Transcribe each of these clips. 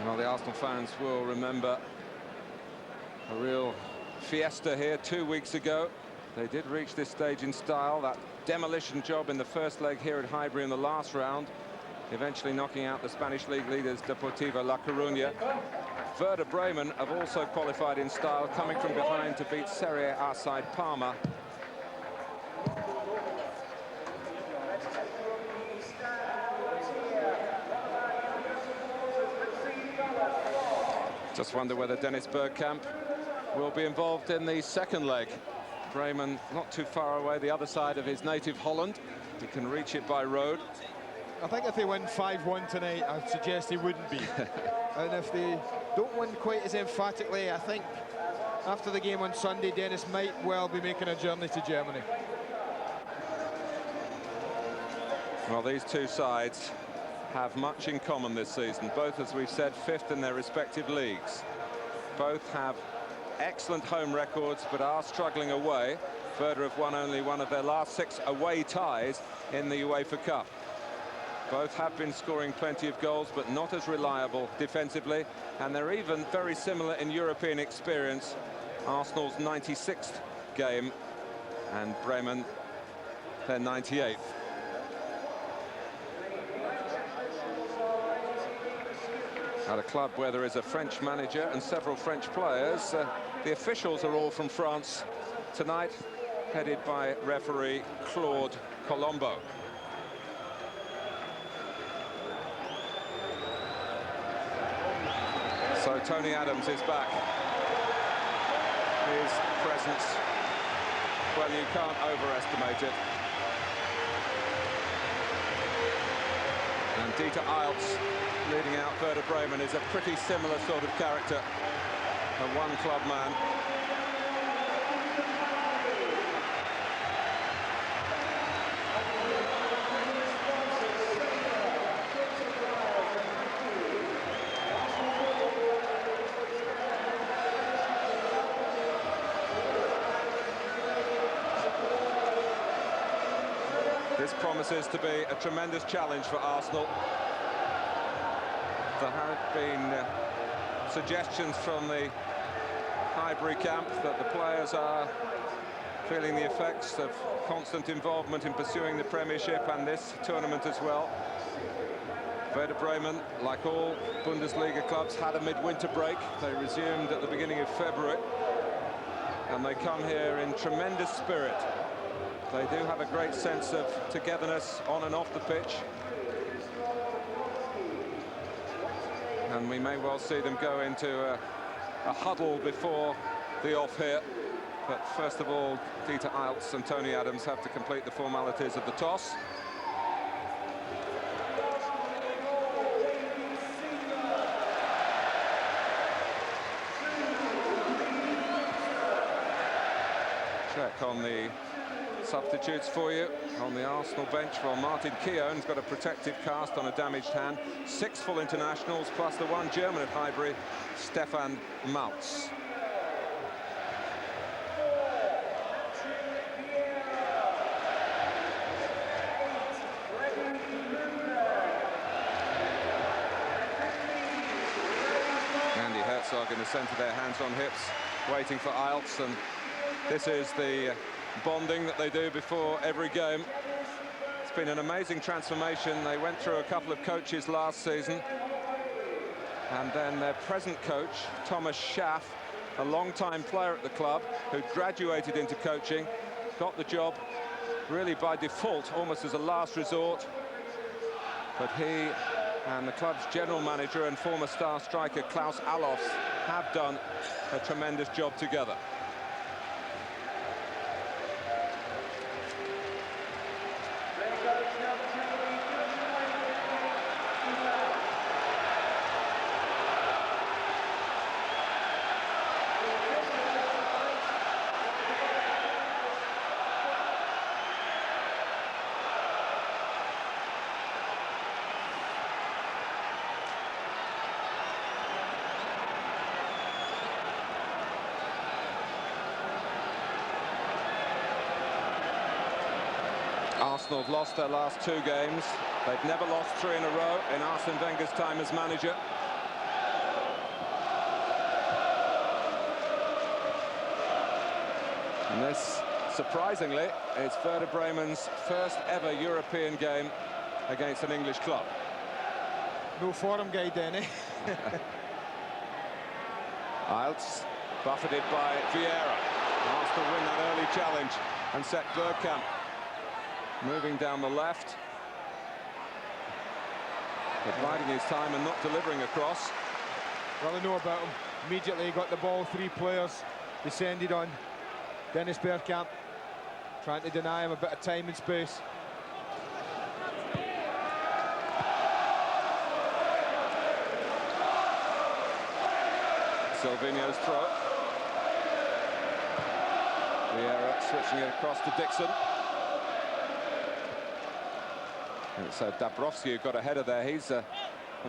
Well, the Arsenal fans will remember a real fiesta here 2 weeks ago. They did reach this stage in style. That demolition job in the first leg here at Highbury in the last round, eventually knocking out the Spanish league leaders Deportivo La Coruña. Werder Bremen have also qualified in style, coming from behind to beat Serie A side Parma. Just wonder whether Dennis Bergkamp will be involved in the second leg. Bremen not too far away, the other side of his native Holland. He can reach it by road. I think if they win 5-1 tonight, I'd suggest he wouldn't be. And if they don't win quite as emphatically, I think after the game on Sunday, Dennis might well be making a journey to Germany. Well, these two sides have much in common this season. Both, as we've said, fifth in their respective leagues. Both have excellent home records, but are struggling away. Werder have won only one of their last 6 away ties in the UEFA Cup. Both have been scoring plenty of goals, but not as reliable defensively, and they're even very similar in European experience. Arsenal's 96th game, and Bremen their 98th. At a club where there is a French manager and several French players, the officials are all from France tonight, headed by referee Claude Colombo. So Tony Adams is back. His presence, well, you can't overestimate it. And Dieter Eilts, leading out Werder Bremen, is a pretty similar sort of character, a one-club man. This promises to be a tremendous challenge for Arsenal. There have been suggestions from the Highbury camp that the players are feeling the effects of constant involvement in pursuing the Premiership and this tournament as well. Werder Bremen, like all Bundesliga clubs, had a midwinter break. They resumed at the beginning of February, and they come here in tremendous spirit. They do have a great sense of togetherness on and off the pitch. And we may well see them go into a huddle before the off here. But first of all, Dieter Eilts and Tony Adams have to complete the formalities of the toss. Check on the substitutes for you on the Arsenal bench. Well, Martin Keown's got a protective cast on a damaged hand. 6 full internationals, plus the 1 German at Highbury, Stefan Maltz. Andy Herzog in the centre there, hands on hips, waiting for Eilts, and this is the bonding that they do before every game. It's been an amazing transformation. They went through a couple of coaches last season, and then their present coach, Thomas Schaff, a long-time player at the club who graduated into coaching, got the job really by default, almost as a last resort. But he and the club's general manager and former star striker Klaus Allofs have done a tremendous job together. Arsenal have lost their last 2 games. They've never lost 3 in a row in Arsene Wenger's time as manager. And this, surprisingly, is Werder Bremen's first ever European game against an English club. No forum guide then, eh? Iltz, buffeted by Vieira. Arsenal win that early challenge and set Bergkamp moving down the left. But biding his time and not delivering across. Well, I know about him. Immediately he got the ball, 3 players descended on Dennis Bergkamp, trying to deny him a bit of time and space. Silvinho's throw. Vieira switching it across to Dixon. It's Dabrowski who got ahead of there. He's a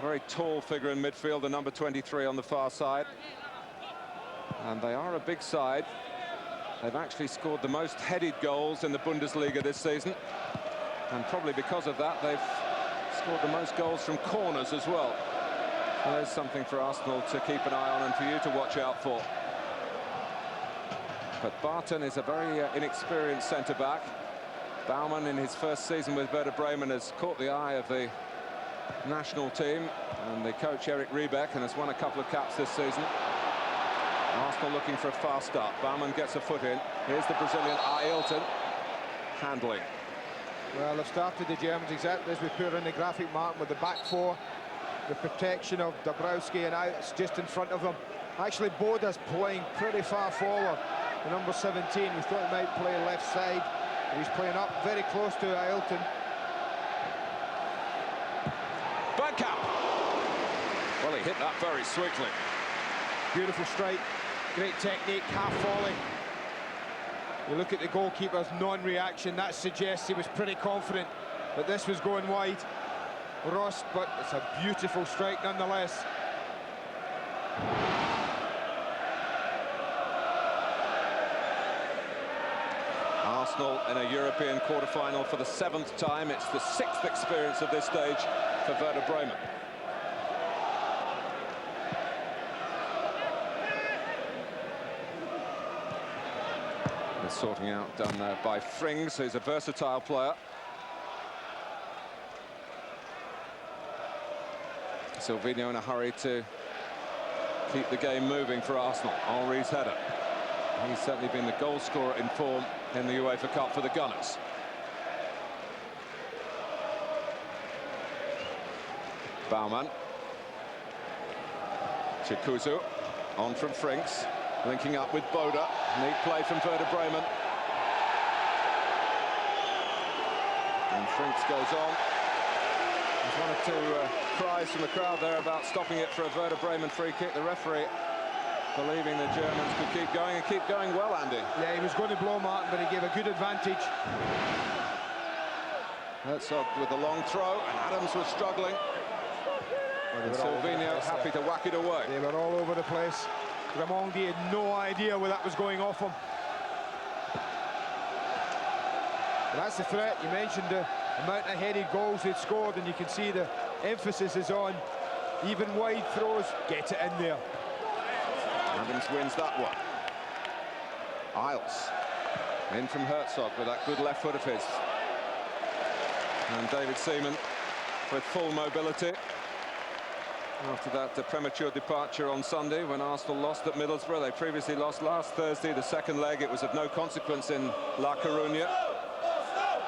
very tall figure in midfield, the number 23 on the far side. And they are a big side. They've actually scored the most headed goals in the Bundesliga this season. And probably because of that, they've scored the most goals from corners as well. So there's something for Arsenal to keep an eye on and for you to watch out for. But Barton is a very inexperienced centre-back. Baumann, in his first season with Werder Bremen, has caught the eye of the national team and the coach Eric Riebeck, and has won a couple of caps this season. Arsenal looking for a fast start. Baumann gets a foot in. Here's the Brazilian Ailton handling. Well, they've started the Germans exactly as we put in the graphic, Martin, with the back 4, the protection of Dabrowski and Iltz just in front of them. Actually, Boda's playing pretty far forward. The number 17, we thought he might play left side. He's playing up very close to Ailton. Bergkamp! Well, he hit that very swiftly. Beautiful strike, great technique, half volley. You look at the goalkeeper's non-reaction, that suggests he was pretty confident that this was going wide. Rost, but it's a beautiful strike nonetheless. Arsenal in a European quarter-final for the 7th time. It's the 6th experience of this stage for Werder Bremen. The sorting out done there by Frings, who's a versatile player. Silvinho in a hurry to keep the game moving for Arsenal. Henry's header. He's certainly been the goal scorer in form in the UEFA Cup for the Gunners. Baumann. Chikuzu on from Frings, linking up with Boda. Neat play from Werder Bremen. And Frings goes on. There's one or two cries from the crowd there about stopping it for a Werder Bremen free kick. The referee believing the Germans could keep going and keep going well, Andy. Yeah, he was going to blow Martin, but he gave a good advantage. Herzog with the long throw, and Adams was struggling. And Silvinho happy to whack it away. They were all over the place. Ramondi had no idea where that was going off him. But that's the threat. You mentioned the amount of headed goals they'd scored, and you can see the emphasis is on even wide throws. Get it in there. Adams wins that one. Iltz in from Herzog with that good left foot of his. And David Seaman with full mobility. After that premature departure on Sunday when Arsenal lost at Middlesbrough. They previously lost last Thursday, the second leg. It was of no consequence in La Coruña.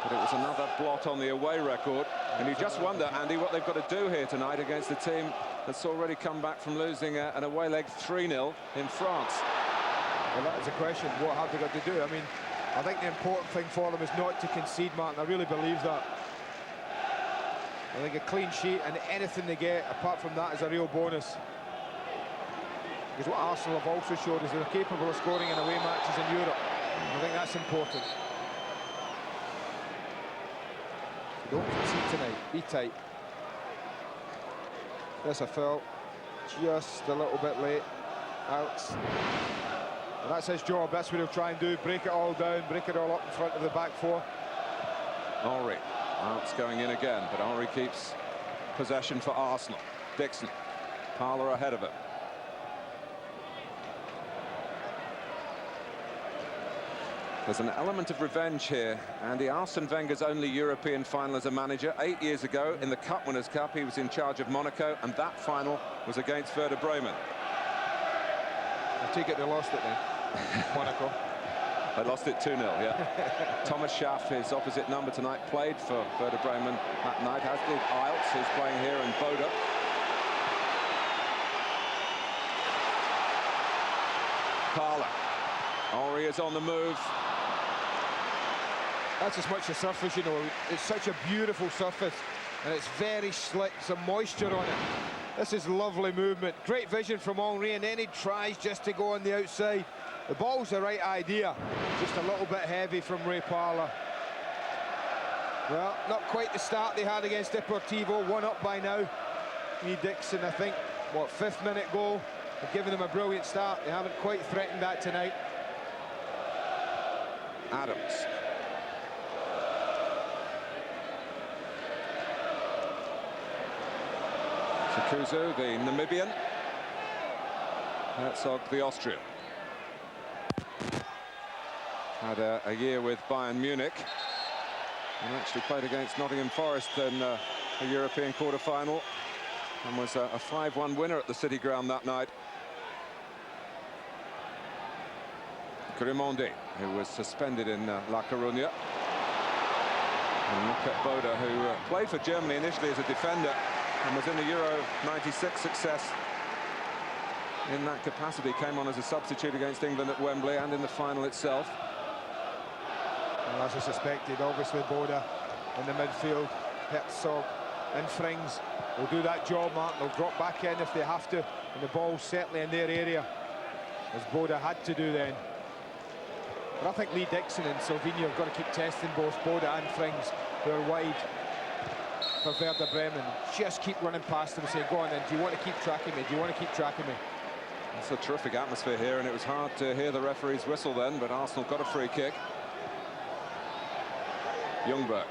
But it was another blot on the away record. And you just wonder, Andy, what they've got to do here tonight against a team that's already come back from losing an away leg 3-0 in France. Well, that is the question. What have they got to do? I mean, I think the important thing for them is not to concede, Martin. I really believe that. I think a clean sheet and anything they get apart from that is a real bonus. Because what Arsenal have also showed is they're capable of scoring in away matches in Europe. I think that's important. So don't concede tonight. Be tight. There's a foul. Just a little bit late. Out. And that's his job. That's what he'll try and do. Break it all down. Break it all up in front of the back 4. Henry. It's going in again, but Henry keeps possession for Arsenal. Dixon. Parler ahead of him. There's an element of revenge here. Andy, Arsene Wenger's only European final as a manager 8 years ago in the Cup Winners' Cup. He was in charge of Monaco, and that final was against Werder Bremen. I take it they lost it then, Monaco. They lost it 2-0, yeah. Thomas Schaff, his opposite number tonight, played for Werder Bremen that night, as did Eilts, who's playing here, and Boda. Parler. Henry is on the move. That's as much a surface, you know. It's such a beautiful surface, and it's very slick, some moisture on it. This is lovely movement. Great vision from Henry, and then he tries just to go on the outside. The ball's the right idea, just a little bit heavy from Ray Parler. Well, not quite the start they had against Deportivo, 1 up by now. Lee Dixon, I think, what, 5th minute goal. They've given them a brilliant start. They haven't quite threatened that tonight. Adams. Sakuzu, the Namibian. Herzog, the Austrian. Had a year with Bayern Munich and actually played against Nottingham Forest in a European quarter-final and was a 5-1 winner at the City Ground that night. Grimaldi, who was suspended in La Coruña. And look at Boda, who played for Germany initially as a defender and was in the Euro '96 success in that capacity. Came on as a substitute against England at Wembley and in the final itself. Well, as I suspected, obviously Boda in the midfield, Herzog and Frings will do that job, Martin. They'll drop back in if they have to, and the ball's certainly in their area, as Boda had to do then. But I think Lee Dixon and Silvino have got to keep testing both Boda and Frings, who are wide for Werder Bremen. Just keep running past them and saying, go on then, do you want to keep tracking me? Do you want to keep tracking me? It's a terrific atmosphere here, and it was hard to hear the referee's whistle then, but Arsenal got a free kick. Ljungberg.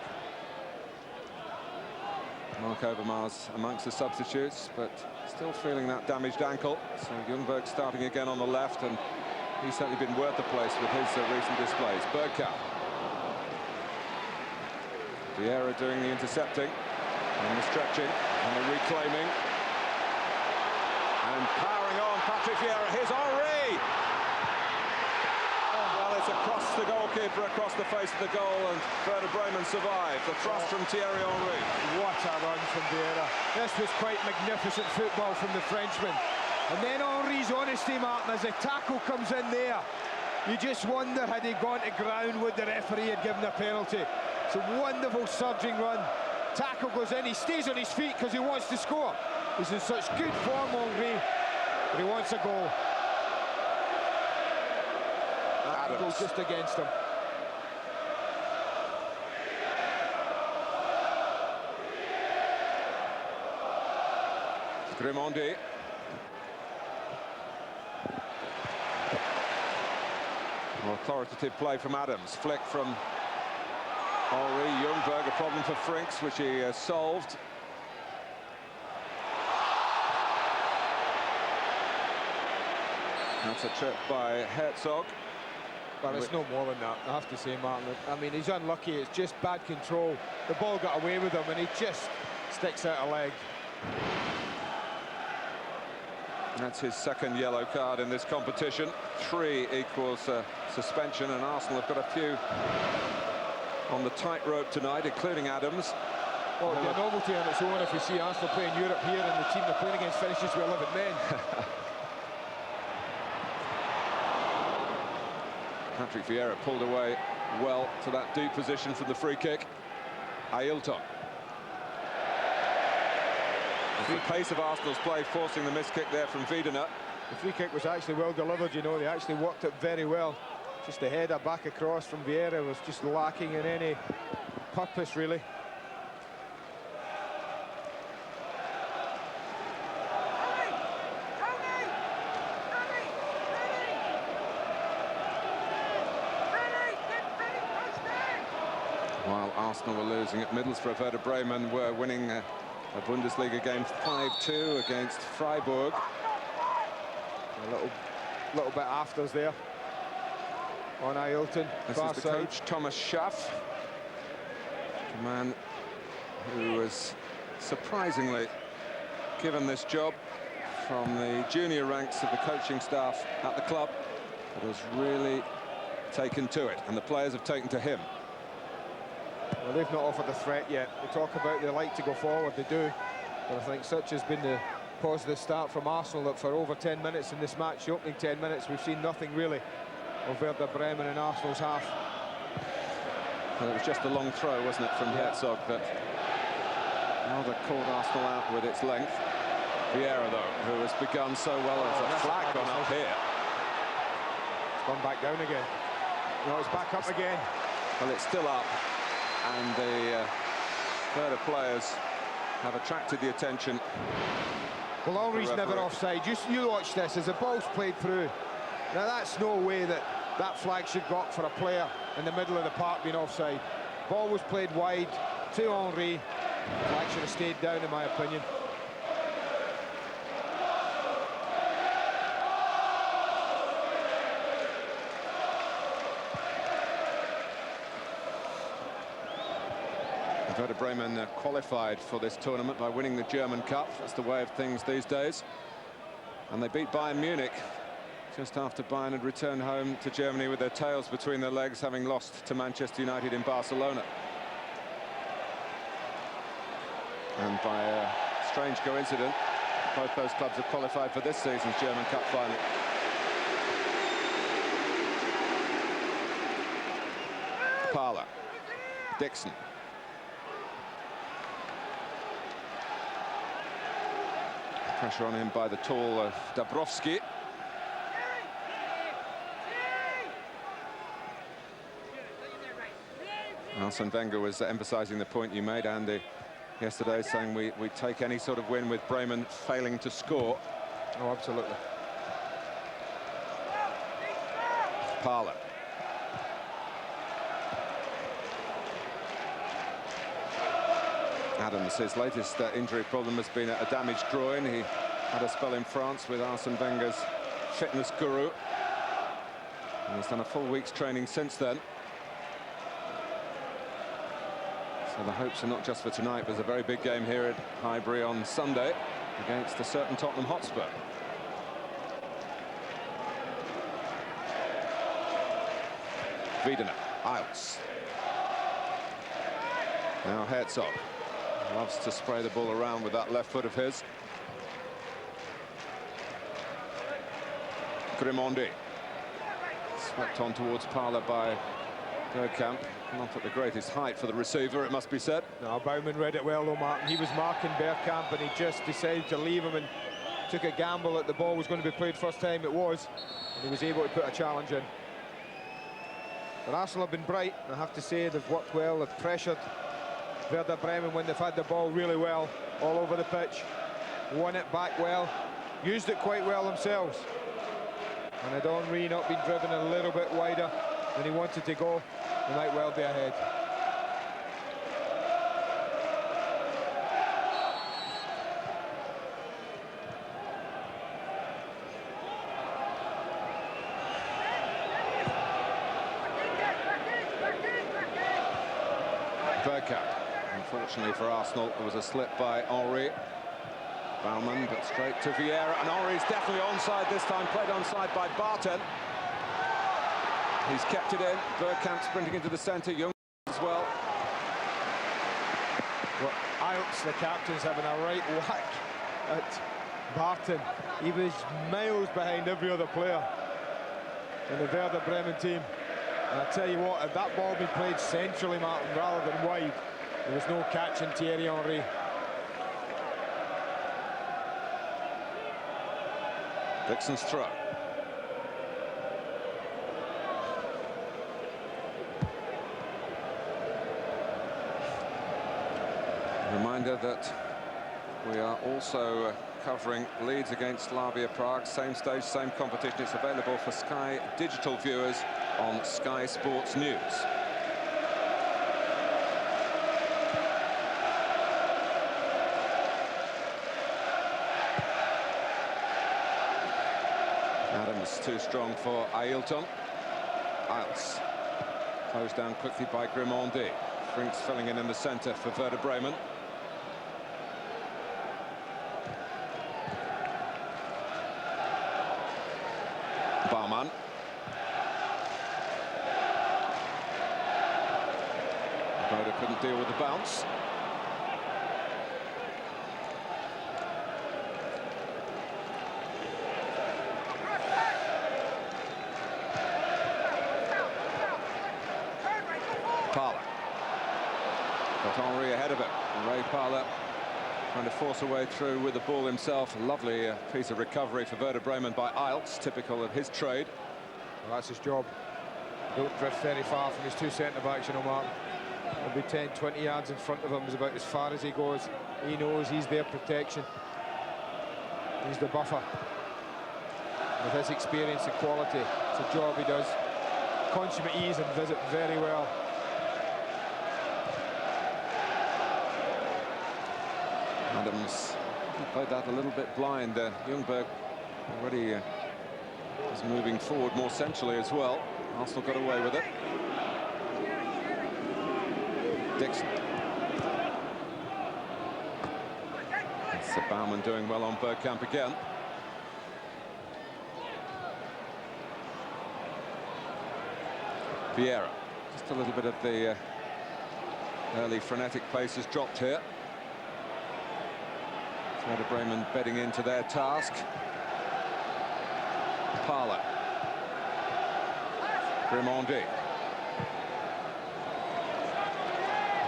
Mark Overmars amongst the substitutes, but still feeling that damaged ankle. So Ljungberg starting again on the left, and he's certainly been worth the place with his recent displays. Bergkamp. Vieira doing the intercepting and the stretching and the reclaiming. And powering on, Patrick Vieira. Here's Henry! Well, it's across the goalkeeper, across the face of the goal, and Werder Bremen survived. The thrust from Thierry Henry. What a run from Vieira. This was quite magnificent football from the Frenchman. And then Henry's honesty, Martin, as the tackle comes in there. You just wonder, had he gone to ground, would the referee have given a penalty? It's a wonderful surging run. Tackle goes in, he stays on his feet because he wants to score. He's in such good form, Henry, but he wants a goal. That goes just against him. Grimaldi. Authoritative play from Adams. Flick from Henry. Ljungberg, a problem for Frinks, which he solved. That's a trip by Herzog. But it's no more than that, I have to say, Martin. I mean, he's unlucky. It's just bad control. The ball got away with him, and he just sticks out a leg. That's his second yellow card in this competition. 3 equals suspension, and Arsenal have got a few on the tightrope tonight, including Adams. Well, it'll be a novelty on its own if we see Arsenal playing Europe here and the team they're playing against finishes with 11 men. Patrick Vieira pulled away well to that deep position from the free kick. Ailton. The pace of Arsenal's play forcing the missed kick there from Wiedener. The free kick was actually well delivered, you know. They actually worked it very well. Just the header back across from Vieira was just lacking in any purpose, really. While Arsenal were losing at Middlesbrough, Werder Bremen were winning a Bundesliga game 5-2 against Freiburg. A little bit afters there. on Ailton. This is the coach, Thomas Schaff, the man who was surprisingly given this job from the junior ranks of the coaching staff at the club, but has really taken to it, and the players have taken to him. Well, they've not offered a threat yet. They talk about they like to go forward, they do, but I think such has been the positive start from Arsenal that for over 10 minutes in this match, the opening 10 minutes, we've seen nothing really of Werder Bremen in Arsenal's half. Well, it was just a long throw, wasn't it, from Herzog that rather caught Arsenal out with its length. Vieira, though, who has begun so well, as a flag gone up here. It's gone back down again. No, it's back up again. Well, it's still up, and the Werder players have attracted the attention. Well, Henry's never offside. You watch this as the ball's played through. Now, that's no way that that flag should go up for a player in the middle of the park being offside. Ball was played wide to Henry. Flag should have stayed down, in my opinion. Werder Bremen qualified for this tournament by winning the German Cup. That's the way of things these days. And they beat Bayern Munich just after Bayern had returned home to Germany with their tails between their legs, having lost to Manchester United in Barcelona. And by a strange coincidence, both those clubs have qualified for this season's German Cup final. Parler, Dixon. Pressure on him by the tall Dabrowski. Arsene Wenger was emphasising the point you made, Andy, yesterday, saying we take any sort of win with Bremen failing to score. Oh, absolutely. Parler. Adams, his latest injury problem has been a damaged groin. He had a spell in France with Arsene Wenger's fitness guru, and he's done a full week's training since then. So the hopes are not just for tonight, but there's a very big game here at Highbury on Sunday against a certain Tottenham Hotspur. Wiedener, Iltz. Now Herzog. Loves to spray the ball around with that left foot of his. Grimondi. Swept on towards Parler by Bergkamp. Not at the greatest height for the receiver, it must be said. No, Baumann read it well, though, Martin. He was marking Bergkamp, and he just decided to leave him and took a gamble that the ball was going to be played first time it was. And he was able to put a challenge in. But Arsenal have been bright, I have to say. They've worked well, they've pressured Werder Bremen when they've had the ball really well all over the pitch. Won it back well, used it quite well themselves. And had Henry not been driven a little bit wider than he wanted to go, they might well be ahead. Bergkamp. Unfortunately for Arsenal, there was a slip by Henry. Baumann, but straight to Vieira, and Henry's definitely onside this time, played onside by Barton. He's kept it in. Bergkamp sprinting into the centre, Young as well. Well, Iltz, the captain's having a right whack at Barton. He was miles behind every other player in the Werder Bremen team. And I tell you what, if that ball been played centrally, Martin, rather than wide, there was no catching Thierry Henry. Dixon's throw. Reminder that we are also covering Leeds against Slavia Prague. Same stage, same competition. It's available for Sky digital viewers on Sky Sports News. Adams too strong for Ailton. Iltz. Closed down quickly by Grimandi. Frinks filling in the centre for Werder Bremen. Baumann. Werder couldn't deal with the bounce. Parler. Got Henry ahead of it. Ray Parler trying to force a way through with the ball himself. Lovely piece of recovery for Werder Bremen by Iltz, typical of his trade. Well, that's his job. Don't drift very far from his two centre-backs, you know, Mark. He'll be 10, 20 yards in front of him is about as far as he goes. He knows he's their protection. He's the buffer. With his experience and quality, it's a job he does. Consummate ease and visit very well. Adams, he played that a little bit blind. Ljungberg already is moving forward more centrally as well. Arsenal got away with it. Dixon. It's Baumann doing well on Bergkamp again. Vieira. Just a little bit of the early frenetic pace has dropped here. Werder Bremen bedding into their task. Parler. Grimandi.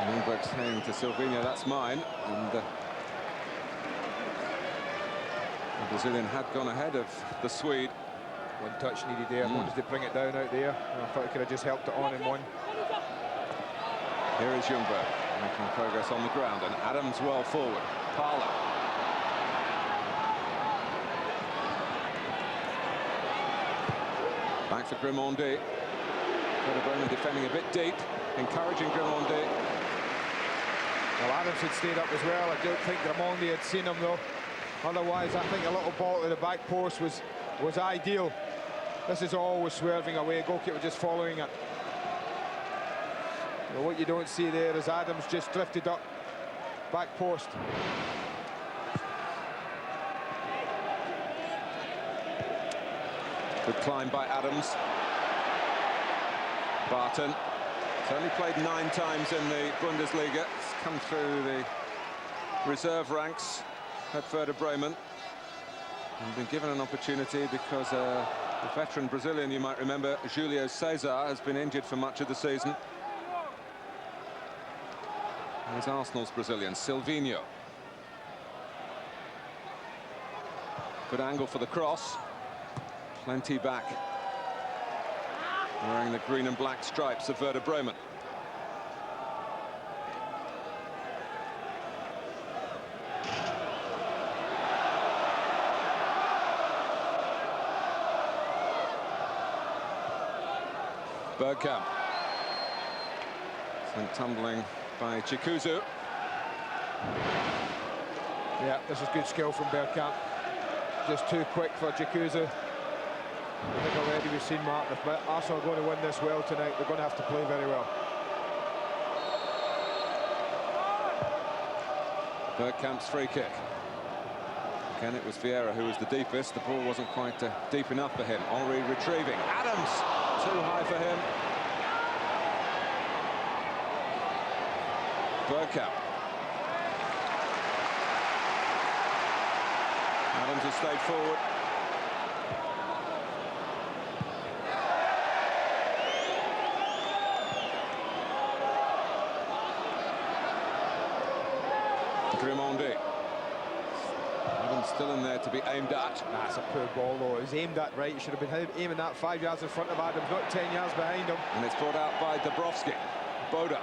Ljungberg saying to Silvinho, that's mine. And the Brazilian had gone ahead of the Swede. One touch needed there. Wanted to bring it down out there. I thought he could have just helped it on in one. Here is Ljungberg making progress on the ground, and Adams well forward. Parler. Back for Grimandi. Werder Bremen defending a bit deep, encouraging Grimandi. Well, Adams had stayed up as well. I don't think Grimandi had seen him though. Otherwise, I think a little ball to the back post was ideal. This is always swerving away. Goalkeeper just following it. Well, what you don't see there is Adams just drifted up back post. Good climb by Adams. Barton. He's only played 9 times in the Bundesliga. He's come through the reserve ranks at Werder Bremen. And been given an opportunity because the veteran Brazilian, you might remember, Julio Cesar, has been injured for much of the season. There's Arsenal's Brazilian, Silvinho. Good angle for the cross. Plenty back. Wearing the green and black stripes of Werder Bremen. Bergkamp. Sent tumbling by Chikuzu. Yeah, this is good skill from Bergkamp. Just too quick for Chikuzu. I think already we've seen, Mark, if Arsenal are going to win this well tonight, they're going to have to play very well. Bergkamp's free kick. Again, it was Vieira who was the deepest. The ball wasn't quite deep enough for him. Henry retrieving. Adams, too high for him. Bergkamp. Adams has stayed forward. Grimandi. Adams still in there to be aimed at. That's a poor ball though. It was aimed at right. You should have been aiming that 5 yards in front of Adams, not 10 yards behind him. And it's brought out by Dabrowski. Boda.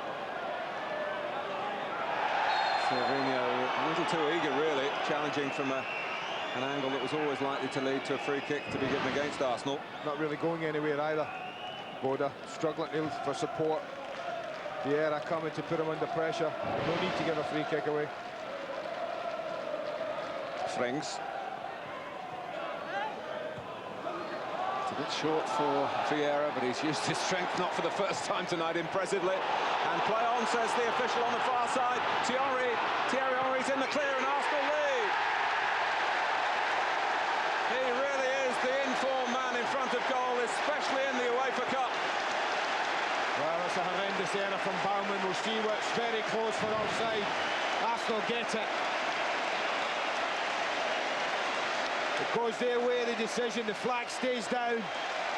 Silvinho a little too eager, really, challenging from an angle that was always likely to lead to a free kick to be given against Arsenal. Not really going anywhere either. Boda struggling for support. Vieira coming to put him under pressure. No need to give a free kick away. Frings. A bit short for Vieira, but he's used his strength, not for the first time tonight, impressively. And play on, says the official on the far side. Thierry Henry's in the clear, and Arsenal lead. He really is the informed man in front of goal, especially in the Uefa Cup. Well, it's a horrendous error from Baumann. We'll see what's very close for offside. Arsenal get it. It goes their way, the decision. The flag stays down.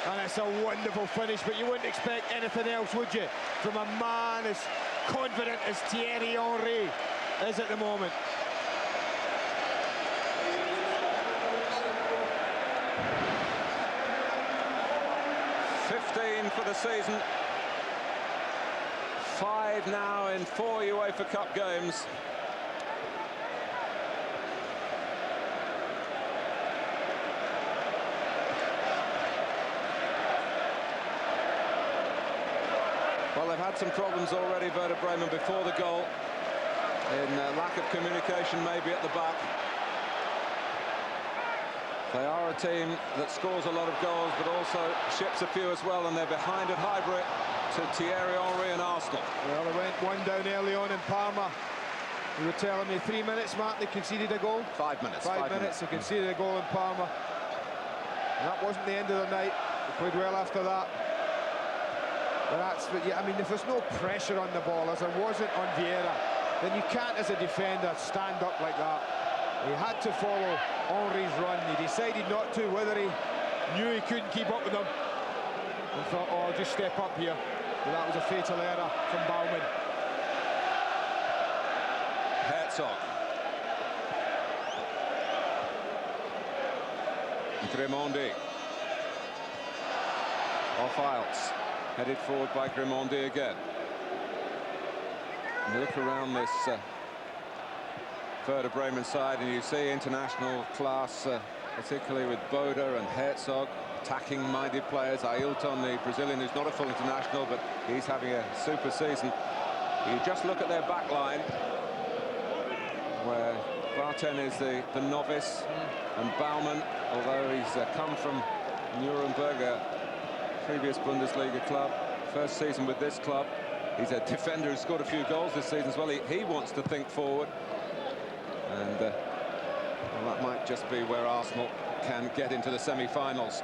And it's a wonderful finish, but you wouldn't expect anything else, would you? From a man as confident as Thierry Henry is at the moment. For the season, 5 now in 4 UEFA Cup games. Well, they've had some problems already, Werder Bremen, before the goal, in lack of communication maybe at the back. They are a team that scores a lot of goals, but also ships a few as well, and they're behind at Highbury to Thierry Henry and Arsenal. Well, they went one down early on in Parma. You were telling me 3 minutes, Mark, they conceded a goal? 5 minutes. 5 minutes, they conceded a goal in Parma. And that wasn't the end of the night. They played well after that. But that's, yeah, I mean, if there's no pressure on the ball, as there wasn't on Vieira, then you can't, as a defender, stand up like that. He had to follow Henry's run. He decided not to, whether he knew he couldn't keep up with them. And thought, oh, I'll just step up here. But that was a fatal error from Baumann. Herzog. Grimandi. Off Iltz. Headed forward by Grimandi again. And look around this Werder Bremen side, and you see international class, particularly with Boda and Herzog, attacking-minded players. Ailton, the Brazilian, who's not a full international, but he's having a super season. You just look at their back line, where Barten is the novice, and Baumann, although he's come from Nuremberg, a previous Bundesliga club, first season with this club. He's a defender who scored a few goals this season as well. He wants to think forward. And well, that might just be where Arsenal can get into the semi-finals.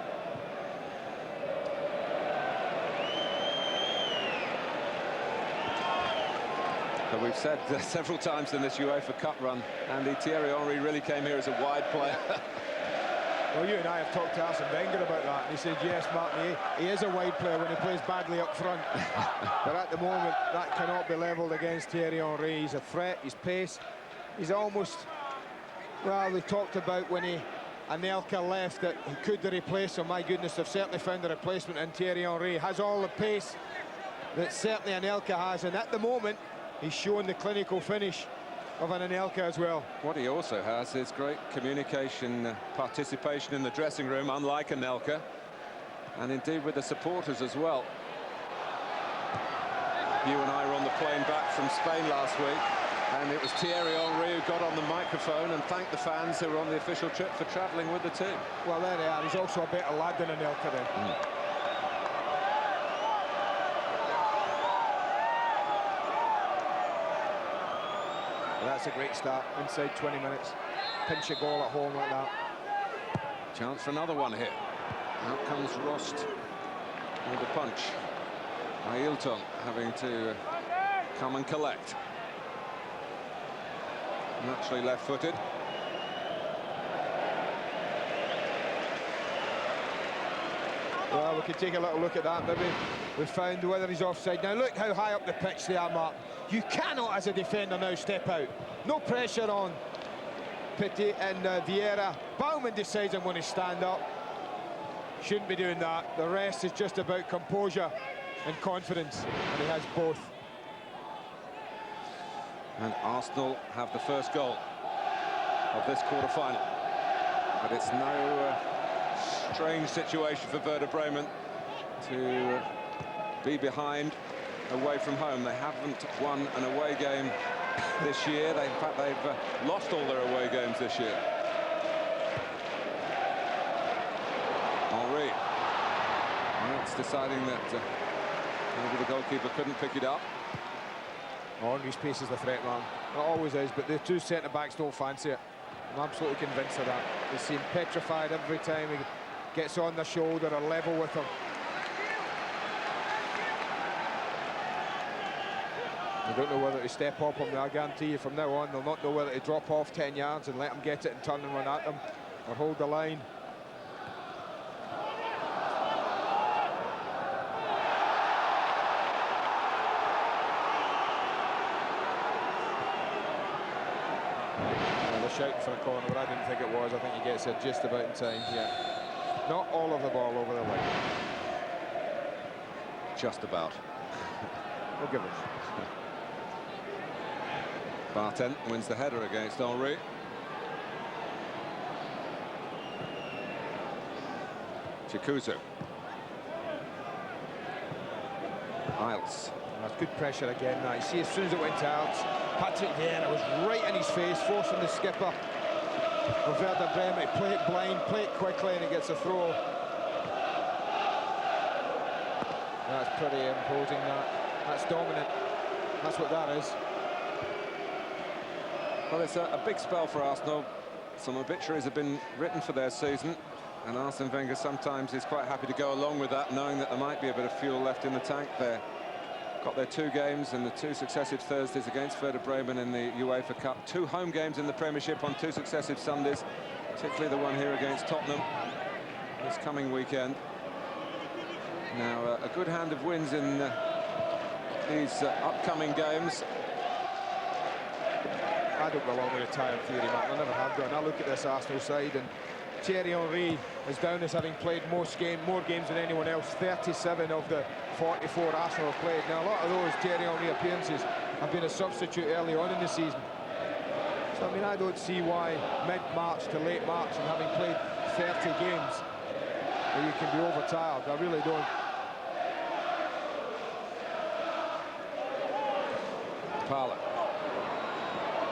But we've said several times in this UEFA Cup run, Andy, Thierry Henry really came here as a wide player. Well, you and I have talked to Arsene Wenger about that. He said, yes, Martin, he is a wide player when he plays badly up front. But at the moment, that cannot be levelled against Thierry Henry. He's a threat, his pace. He's almost, well, they talked about when Anelka left that he could replace him. My goodness, they've certainly found a replacement in Thierry Henry. He has all the pace that certainly Anelka has, and at the moment, he's shown the clinical finish of an Anelka as well. What he also has is great communication, participation in the dressing room, unlike Anelka, and indeed with the supporters as well. You and I were on the plane back from Spain last week, and it was Thierry Henry who got on the microphone and thanked the fans who were on the official trip for travelling with the team. Well, there they are. He's also a better lad than Anelka then. Well, that's a great start, inside 20 minutes. Pinch a goal at home like that. Chance for another one here. Out comes Rost with a punch. Ailton having to come and collect. Naturally left-footed. Well, we can take a little look at that. Maybe we found whether he's offside. Now look how high up the pitch they are, Mark. You cannot, as a defender, now step out. No pressure on Petit and Vieira. Baumann decides I'm going to stand up. Shouldn't be doing that. The rest is just about composure and confidence, and he has both. And Arsenal have the first goal of this quarter-final. But it's no strange situation for Werder Bremen to be behind away from home. They haven't won an away game this year. In fact, they've lost all their away games this year. Henry. It's deciding that maybe the goalkeeper couldn't pick it up. Henry's pace is the threat man. It always is, but the two centre-backs don't fancy it. I'm absolutely convinced of that. They seem petrified every time he gets on their shoulder or level with them. They don't know whether to step up on them. I guarantee you from now on they'll not know whether to drop off 10 yards and let them get it and turn and run at them, or hold the line. Shouting for a corner, but I didn't think it was. I think he gets it just about in time. Yeah, not all of the ball over the line. Just about. We'll give it. Barton wins the header against Henry. Chikuzu. Isles. That's good pressure again now. You see, as soon as it went out, Patrick Vieira was right in his face, forcing the skipper of Werder Bremen to play it blind, play it quickly, and he gets a throw. That's pretty imposing, that. That's dominant. That's what that is. Well, it's a big spell for Arsenal. Some obituaries have been written for their season, and Arsene Wenger sometimes is quite happy to go along with that, knowing that there might be a bit of fuel left in the tank there. Got their 2 games and the 2 successive Thursdays against Werder Bremen in the UEFA Cup. 2 home games in the Premiership on 2 successive Sundays, particularly the one here against Tottenham this coming weekend. Now, a good hand of wins in these upcoming games. I don't belong with a tired theory, Matt. I never have done. I look at this Arsenal side, and Thierry Henry is down as having played more games than anyone else. 37 of the 44 Arsenal have played. Now, a lot of those Thierry Henry appearances have been a substitute early on in the season. So, I mean, I don't see why mid-March to late March and having played 30 games that you can be overtired. I really don't. Parla.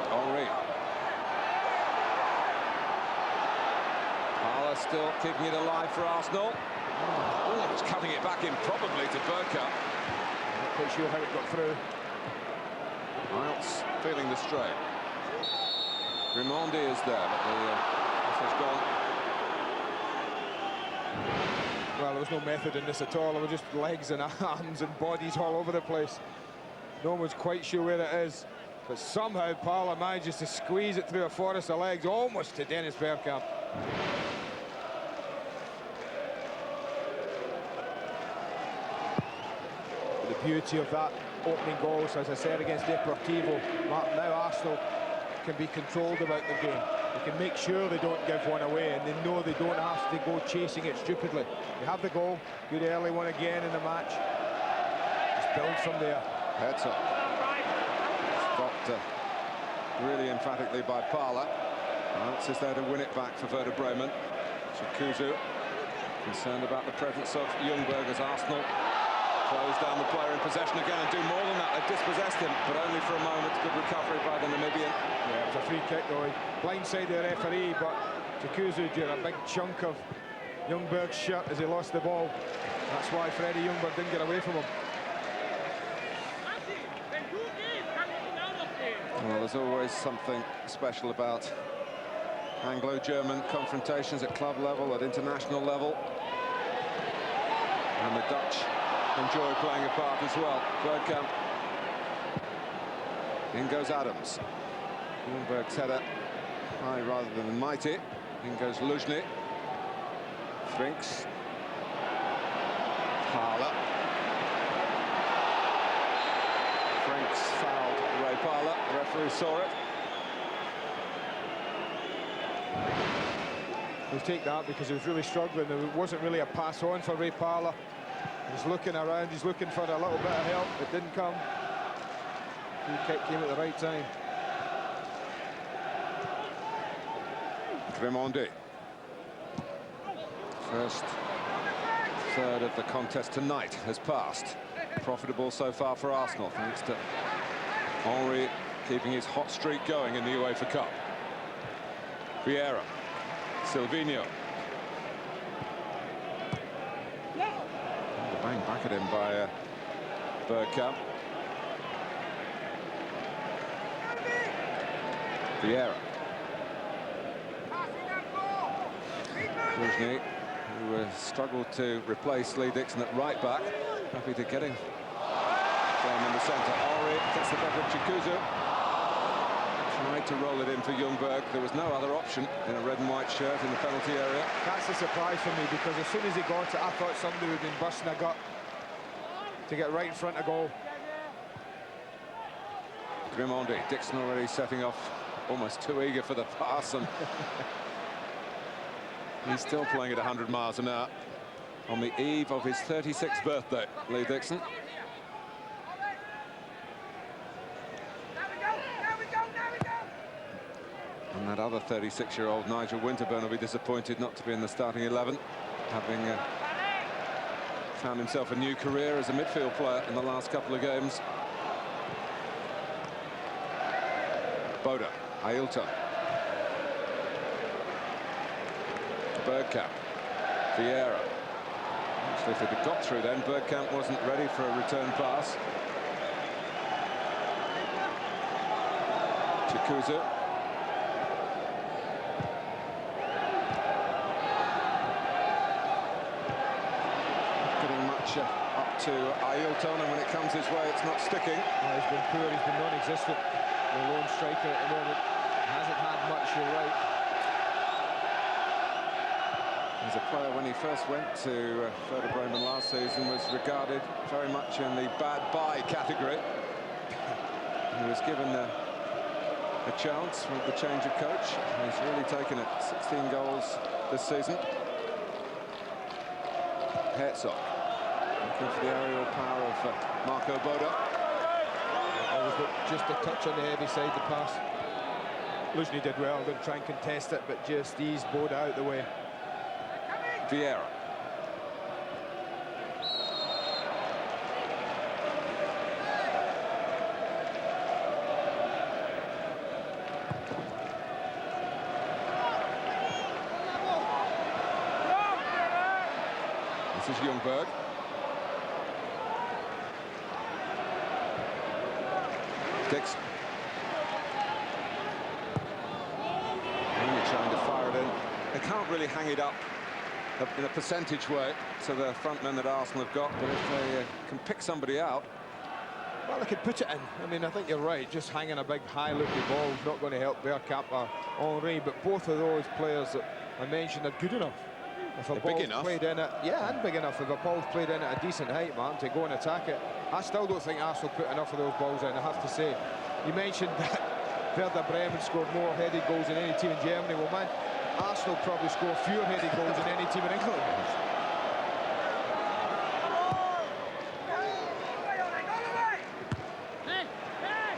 Henry. Parla still keeping it alive for Arsenal. Oh, it's cutting it back in probably to Bergkamp. Not quite sure how it got through. Isles feeling the strain. Grimaldi is there, but the whistle's gone. Well, there was no method in this at all. There were just legs and arms and bodies all over the place. No one's quite sure where it is, but somehow Parla manages to squeeze it through a forest of legs, almost to Dennis Bergkamp. The beauty of that opening goal, so as I said, against Deportivo, now Arsenal can be controlled about the game. They can make sure they don't give one away, and they know they don't have to go chasing it stupidly. They have the goal, good early one again in the match. Just build from there. Herzog. Stopped really emphatically by Parla. Isles is there to win it back for Werder Bremen. Chikuzu concerned about the presence of Ljungberg as Arsenal close down the player in possession again and do more than that. They've dispossessed him, but only for a moment. Good recovery by the Namibian. Yeah, it was a free kick though. He blindsided the referee, but Chikuzu did a big chunk of Ljungberg's shirt as he lost the ball. That's why Freddie Ljungberg didn't get away from him. Well, there's always something special about Anglo-German confrontations at club level, at international level. And the Dutch enjoy playing a part as well. Bergkamp. In goes Adams. Ljungberg's header high rather than mighty. In goes Luzhny. Frinks. Parla. Frinks fouled Ray Parla. The referee saw it. We'll take that because he was really struggling. There wasn't really a pass on for Ray Parla. He's looking around, he's looking for a little bit of help. It didn't come. Free kick came at the right time. Grimaldi. First third of the contest tonight has passed. Profitable so far for Arsenal, thanks to Henry keeping his hot streak going in the UEFA Cup. Vieira. Silvinho. back at him by Bergkamp. Vieira. Luzhny, who struggled to replace Lee Dixon at right back. Happy to get him. Game in the centre. Ori gets the better of Chikuzu. Tried to roll it in for Ljungberg. There was no other option in a red and white shirt in the penalty area. That's a surprise for me, because as soon as he got it, I thought somebody would have been busting a gut to get right in front of goal. Grimondi. Dixon already setting off, almost too eager for the pass, and he's still playing at 100 miles an hour on the eve of his 36th birthday, Lee Dixon. And that other 36-year-old Nigel Winterburn will be disappointed not to be in the starting 11, having found himself a new career as a midfield player in the last couple of games. Boda, Ailton, Bergkamp, Vieira. Actually, if it had got through then, Bergkamp wasn't ready for a return pass. Chikuzu. Getting much up to Ailton, and when it comes his way, it's not sticking. Oh, he's been poor, he's been non-existent. The lone striker at the moment hasn't had much, you're right. As a player, when he first went to Werder Bremen last season, was regarded very much in the bad buy category. He was given a chance with the change of coach. He's really taken it. 16 goals this season. Herzog looking for the aerial power of Marco Boda. Just a touch on the heavy side, the pass. Luzhny did well, didn't try and contest it, but just eased Boda out the way. Vieira. This is Ljungberg. Dixon. Only trying to fire it in. They can't really hang it up in a percentage way to the front men that Arsenal have got, but if they can pick somebody out. Well, they could put it in. I mean, I think you're right. Just hanging a big high-looking ball is not going to help Bergkamp or Henry, but both of those players that I mentioned are good enough. If a ball's played in it, yeah, and big enough. If a ball's played in at a decent height, man, to go and attack it. I still don't think Arsenal put enough of those balls in, I have to say. You mentioned that Werder Bremen scored more headed goals than any team in Germany. Well, man, Arsenal probably score fewer headed goals than any team in England.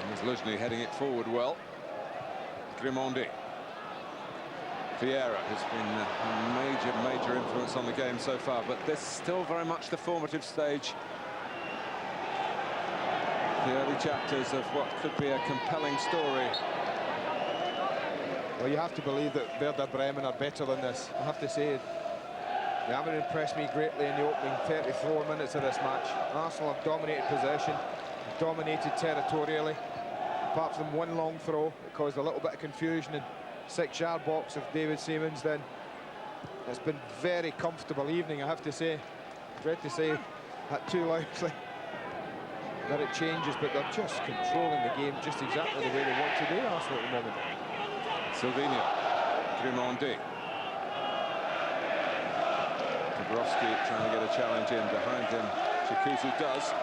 There's Luzhny heading it forward well. Grimondi. Vieira has been a major influence on the game so far, but this is still very much the formative stage. The early chapters of what could be a compelling story. Well, you have to believe that Werder Bremen are better than this. I have to say, they haven't impressed me greatly in the opening 34 minutes of this match. Arsenal have dominated possession, dominated territorially. Apart from one long throw, it caused a little bit of confusion in 6-yard box of David Seaman's. Then it's been very comfortable evening, I have to say. I dread to say that too loudly that it changes, but they're just controlling the game just exactly the way they want to do, Arsenal, at the moment. Silvino, Grimondi. Dabrowski trying to get a challenge in behind him. Chikuzu does.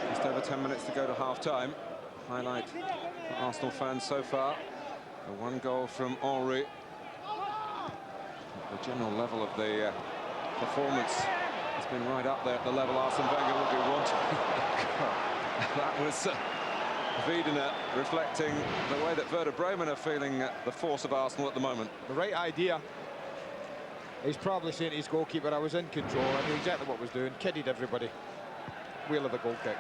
Just over 10 minutes to go to half-time. Highlight for Arsenal fans so far. The one goal from Henry. The general level of the performance has been right up there at the level Arsene Wenger would be wanting. That was Wiedener reflecting the way that Werder Bremen are feeling the force of Arsenal at the moment. The right idea. He's probably saying to his goalkeeper, I was in control, I knew exactly what I was doing, kidded everybody. Wheel of the goal kick.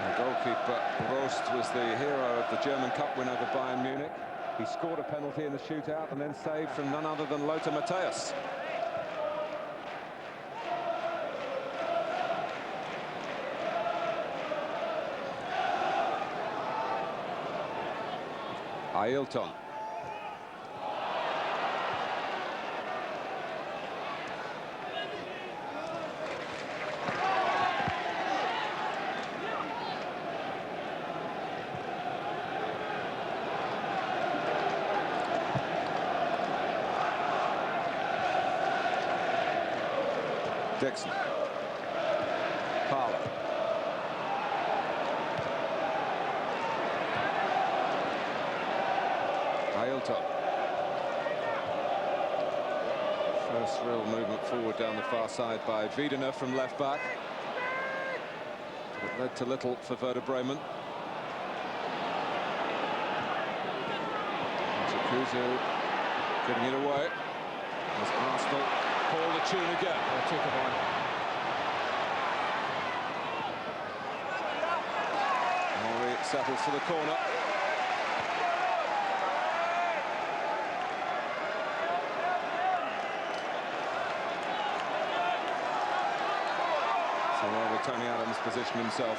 The goal goalkeeper Rost was the hero of the German Cup win over Bayern Munich. He scored a penalty in the shootout and then saved from none other than Lothar Matthäus. Ailton. Dixon. Parler. Ailton. First real movement forward down the far side by Wiedener from left back. It led to little for Werder Bremen. Kuzu giving it away. As Arsenal call the tune again. They'll take it on. Henry settles for the corner. So well with Tony Adams position himself.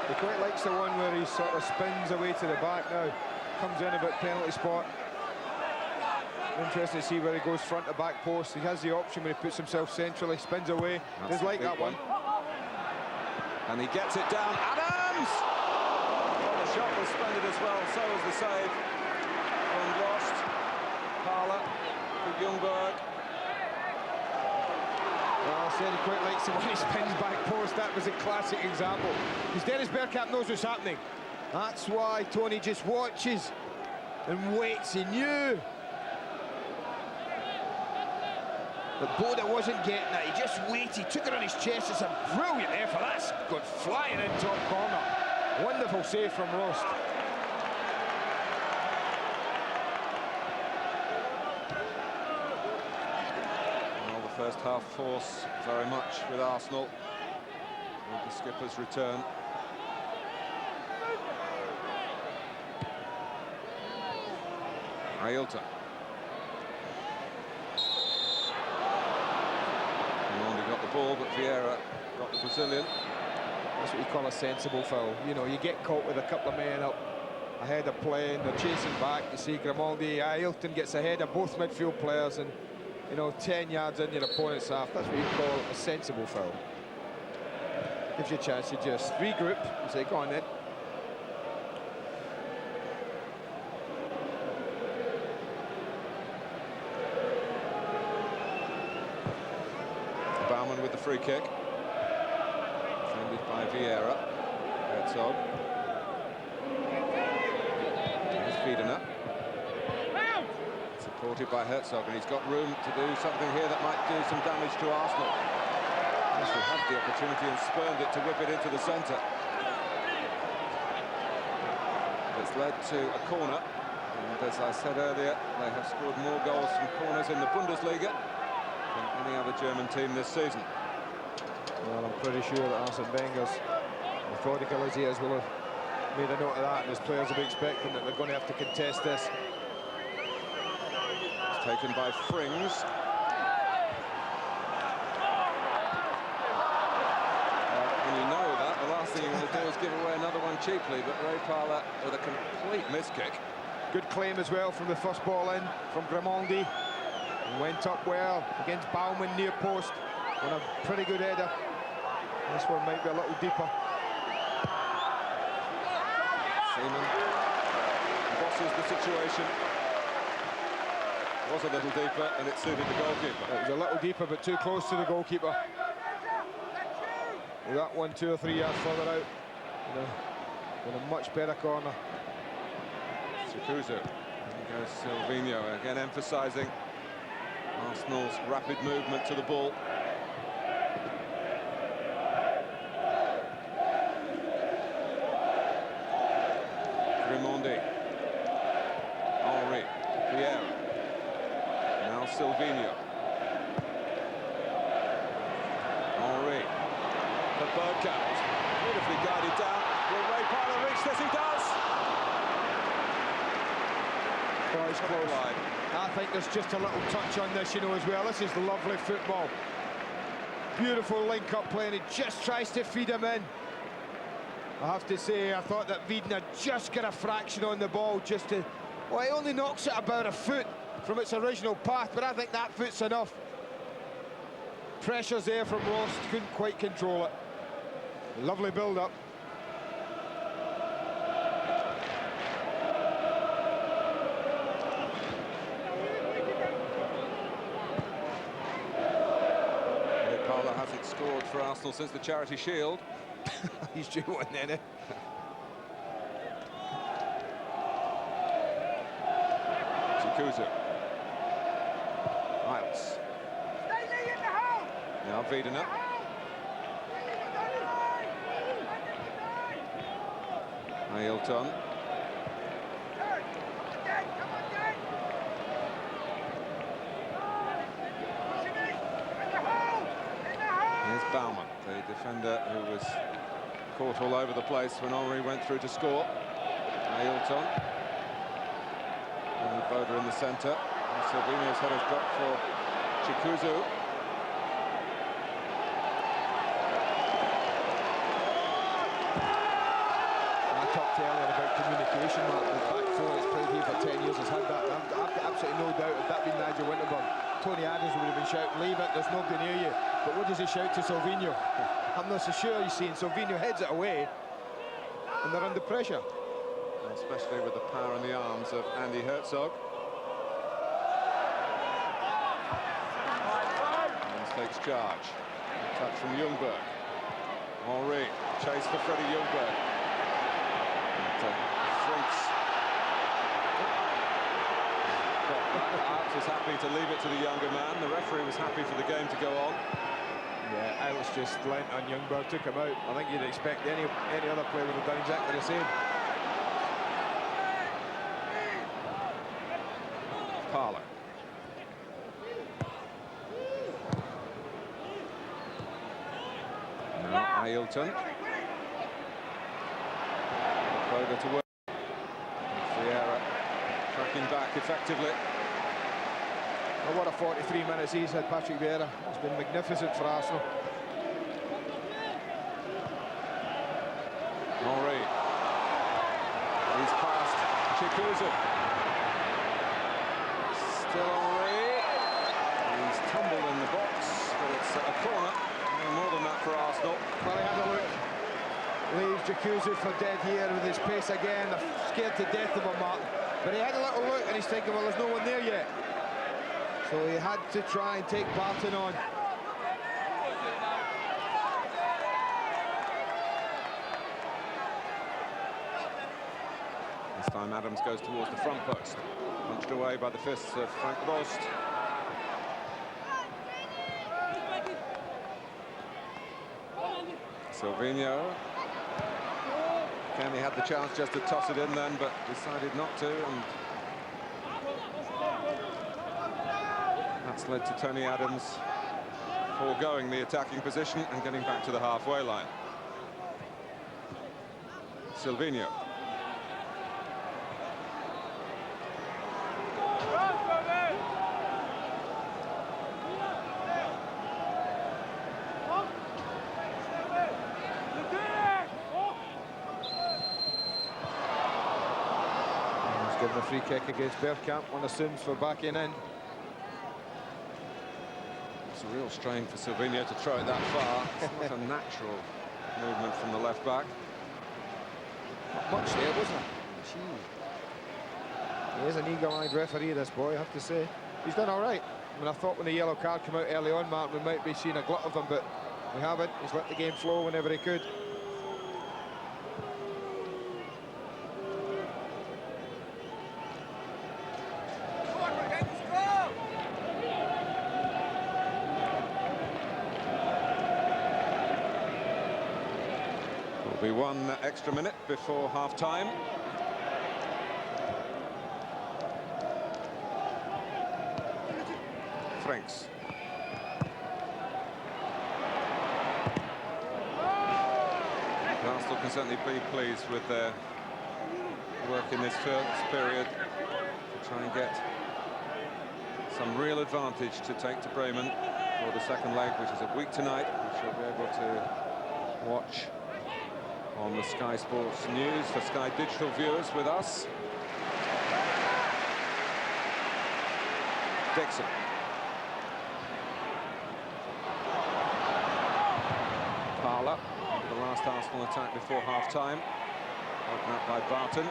He quite likes the one where he sort of spins away to the back now. Comes in about penalty spot. Interesting to see where he goes front to back post. He has the option when he puts himself centrally, spins away. Just like that one. And he gets it down. Adams! Well, the shot was splendid as well. So was the save from Rost. Parler for Ljungberg. Well, I said he quite likes the one he spins back post. That was a classic example. Because Dennis Bergkamp knows what's happening. That's why Tony just watches and waits. He knew. But Boda wasn't getting that. He just waited, took it on his chest. It's a brilliant effort. That's good flying in top corner. Wonderful save from Rost. Well, the first half force very much with Arsenal. With the skipper's return. Ailton. Got the ball, but Vieira got the Brazilian. That's what you call a sensible foul. You know, you get caught with a couple of men up ahead of play and they're chasing back. You see Grimaldi, Ailton gets ahead of both midfield players and, you know, 10 yards in your opponent's half. That's what you call a sensible foul. Gives you a chance to just regroup and say, go on then. Baumann with the free kick. Defended by Vieira. Herzog. Here's Wiedener. Supported by Herzog, and he's got room to do something here that might do some damage to Arsenal. Arsenal had the opportunity and spurned it to whip it into the centre. It's led to a corner, and as I said earlier, they have scored more goals from corners in the Bundesliga than any other German team this season. Well, I'm pretty sure that Arsene Wenger's, methodical as he is, will have made a note of that, and his players will be expecting that they're going to have to contest this. It's taken by Frings. When you know that, the last thing you want to do is give away another one cheaply, but Ray Parler with a complete miss kick. Good claim as well from the first ball in from Grimaldi. Went up well against Baumann near post. On a pretty good header. This one might be a little deeper. Seaman bosses the situation. Was a little deeper and it suited the goalkeeper. It was a little deeper but too close to the goalkeeper. That one 2 or 3 yards further out. In a much better corner. Chukwueze. There goes Silvinho again, emphasising Arsenal's rapid movement to the ball. Grimaldi. Henry. Vieira. Now Silvinho. Henry. For Bergkamp. Beautifully guided down. Will Ray Parlour reach this? He does! Oh, he's close. I think there's just a little touch on this, you know, as well. This is lovely football. Beautiful link-up play, and he just tries to feed him in. I have to say, I thought that Wiedner just got a fraction on the ball just to... Well, he only knocks it about a foot from its original path, but I think that foot's enough. Pressure's there from Ross, couldn't quite control it. Lovely build-up. Hasn't scored for Arsenal since the Charity Shield. He's due one then, eh? Chikuzu. Miles. Now Wiedner. Ailton. Baumann, the defender who was caught all over the place when Henry went through to score. Ailton. And Werder in the centre. And Silvino's header's blocked for Chikuzu. I talked earlier about communication, Mark. The back four that's played here for 10 years has had that. I've got absolutely no doubt if that been Nigel Winterburn, Tony Adams would have been shouting, leave it, there's nobody near you. But what does he shout to Silvino? I'm not so sure, you see, and Silvino heads it away, and they're under pressure. Especially with the power in the arms of Andy Herzog. And takes charge. Touch from Ljungberg. Henry, chase for Freddie Ljungberg. Frinks. Alps was happy to leave it to the younger man. The referee was happy for the game to go on. Yeah, Alps just lent on Ljungberg, took him out. I think you'd expect any other player would have done exactly the same. Parlour. Now Ailton. Werder to work. Vieira tracking back effectively. Well, what a 43 minutes he's had, Patrick Vieira. It's been magnificent for Arsenal. Henry. He's past Chikuzu. Still Henry. He's tumbled in the box, but it's a corner. No more than that for Arsenal. Well, he had a look. Leaves Chikuzu for dead here with his pace again. They're scared to death of him, Martin. But he had a little look and he's thinking, well, there's no one there yet. So he had to try and take Barton on. This time Adams goes towards the front post. Punched away by the fists of Frank Rost. Silvino. Kenny had the chance just to toss it in then, but decided not to, and that's led to Tony Adams foregoing the attacking position and getting back to the halfway line. Silvino. Given a free kick against Bergkamp, one assumes for backing in. It's a real strain for Silvino to throw it that far. It's not a natural movement from the left back. Not much there, wasn't it? Gee. He is an eagle-eyed referee, this boy, I have to say. He's done all right. I mean, I thought when the yellow card came out early on, Mark, we might be seeing a glut of them, but we haven't. He's let the game flow whenever he could. Will be one extra minute before half-time. Franks. Arsenal can certainly be pleased with their work in this first period to try and get some real advantage to take to Bremen for the second leg, which is a week tonight. We shall be able to watch on the Sky Sports News for Sky Digital viewers with us. Dixon. Parler, the last Arsenal attack before half-time. Broken up by Barton.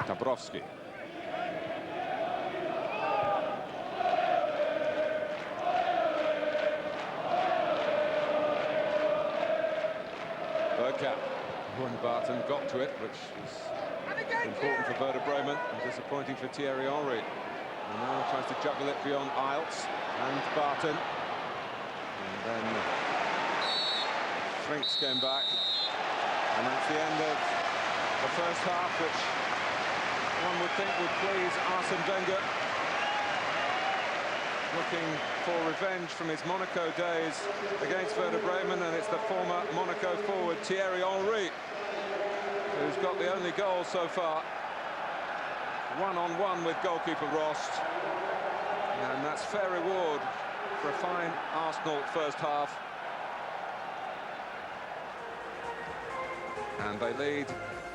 Dabrowski. Bergkamp. When Barton got to it, which was important for Werder Bremen and disappointing for Thierry Henry. And now tries to juggle it beyond Iltz and Barton. And then Frinks came back. And that's the end of the first half, which one would think would please Arsene Wenger. Looking for revenge from his Monaco days against Werder Bremen, and it's the former Monaco forward Thierry Henry who's got the only goal so far. One-on-one with goalkeeper Rost, and that's fair reward for a fine Arsenal first half. And they lead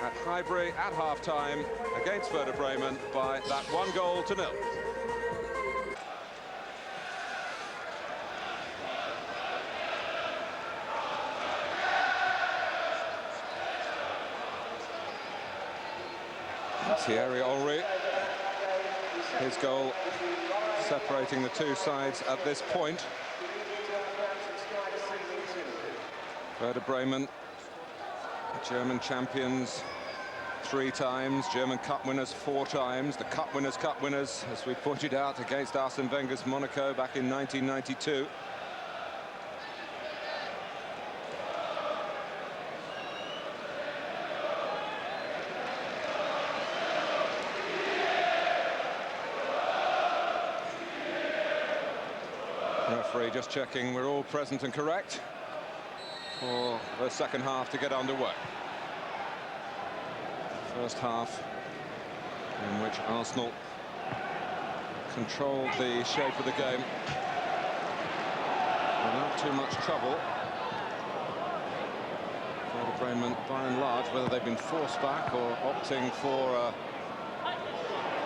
at Highbury at half-time against Werder Bremen by that 1-0. Thierry Henry, his goal separating the two sides at this point. Werder Bremen, German champions 3 times, German Cup winners 4 times, the Cup winners, as we pointed out, against Arsene Wenger's Monaco back in 1992. Referee just checking we're all present and correct for the second half to get underway. First half in which Arsenal controlled the shape of the game without too much trouble. Werder Bremen, by and large, whether they've been forced back or opting for a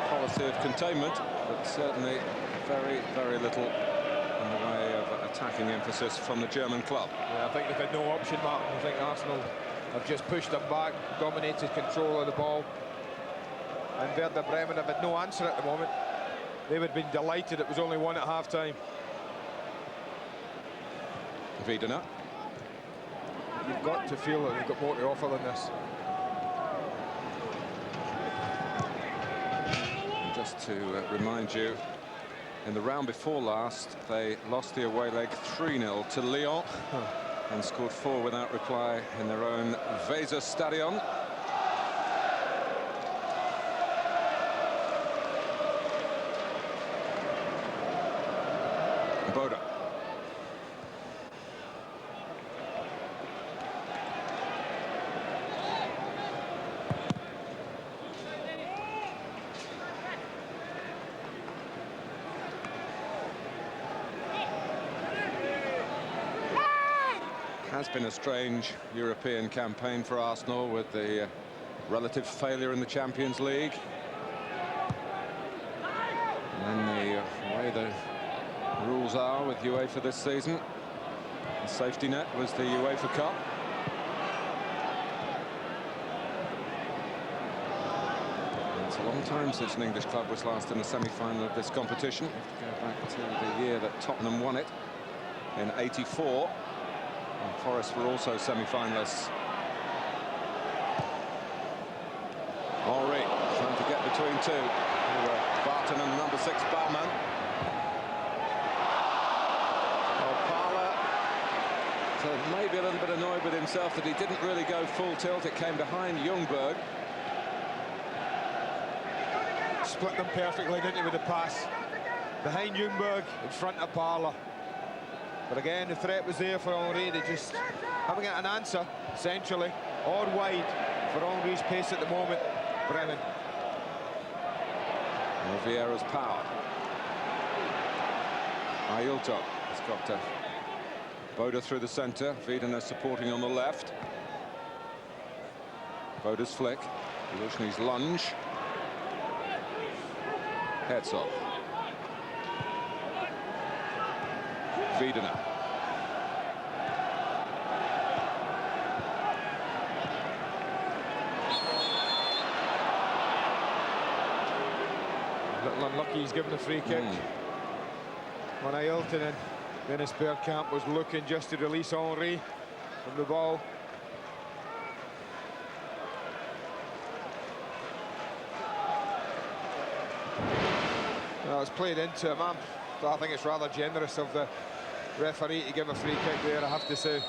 policy of containment, but certainly very, very little in the way of attacking emphasis from the German club. Yeah, I think they've had no option, Martin. I think Arsenal have just pushed them back, dominated control of the ball. And Werder Bremen have had no answer at the moment. They would have been delighted it was only 1 at half-time. Wiedener. You've got to feel that they've got more to offer than this. Just to remind you, in the round before last, they lost the away leg 3-0 to Lyon and scored 4 without reply in their own Weser Stadion. Boda. Has been a strange European campaign for Arsenal, with the relative failure in the Champions League. And then the way the rules are with UEFA this season. The safety net was the UEFA Cup. It's a long time since an English club was last in the semi-final of this competition. You have to go back to the year that Tottenham won it in '84. And Forest were also semi-finalists. Henry trying to get between two. Barton and number 6 Baumann. Parler, so maybe a little bit annoyed with himself that he didn't really go full tilt. It came behind Ljungberg. split them perfectly, didn't he, with the pass. Behind Ljungberg, in front of Parler. But again, the threat was there for Henry. They just haven't got an answer centrally or wide for Henry's pace at the moment. Bremen. Vieira's power. Ailton has got Boda through the centre. Wiedener supporting on the left. Boda's flick. Ilushny's lunge. Herzog. Wiedener. A little unlucky he's given a free kick. When Ailton and Dennis Bergkamp was looking just to release Henry from the ball. Well, it's played into him. I think it's rather generous of the referee to give a free kick there, I have to say.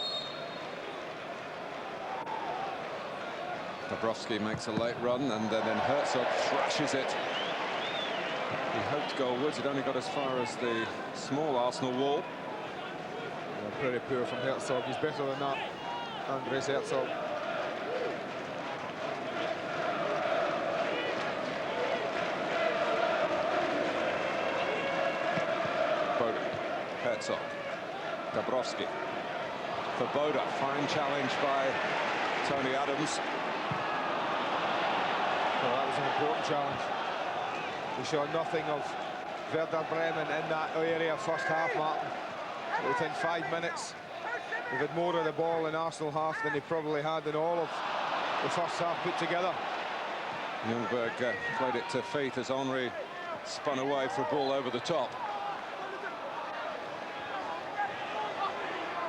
Dabrowski makes a late run, and then Herzog thrashes it. He hoped goalwards. It only got as far as the small Arsenal wall. Yeah, pretty poor from Herzog. He's better than that, Andres Herzog. Boda, Herzog, Dabrowski. For Boda, fine challenge by Tony Adams. Well, that was an important challenge. We saw nothing of Werder Bremen in that area first half, Martin. Within 5 minutes, they've had more of the ball in Arsenal half than they probably had in all of the first half put together. Ljungberg played it to feet as Henry spun away for a ball over the top.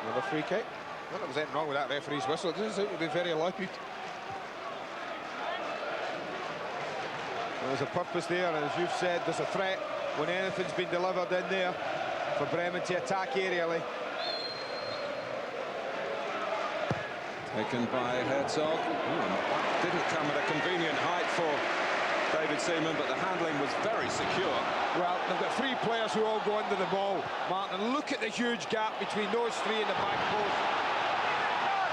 Another free kick. I don't think there's anything wrong with that referee's whistle. It doesn't seem to be very loud. There's a purpose there, and as you've said, there's a threat when anything's been delivered in there for Bremen to attack aerially. Taken by Herzog. That didn't come at a convenient height for David Seaman, but the handling was very secure. Well, they've got three players who all go under the ball, Martin. Look at the huge gap between those three in the back post.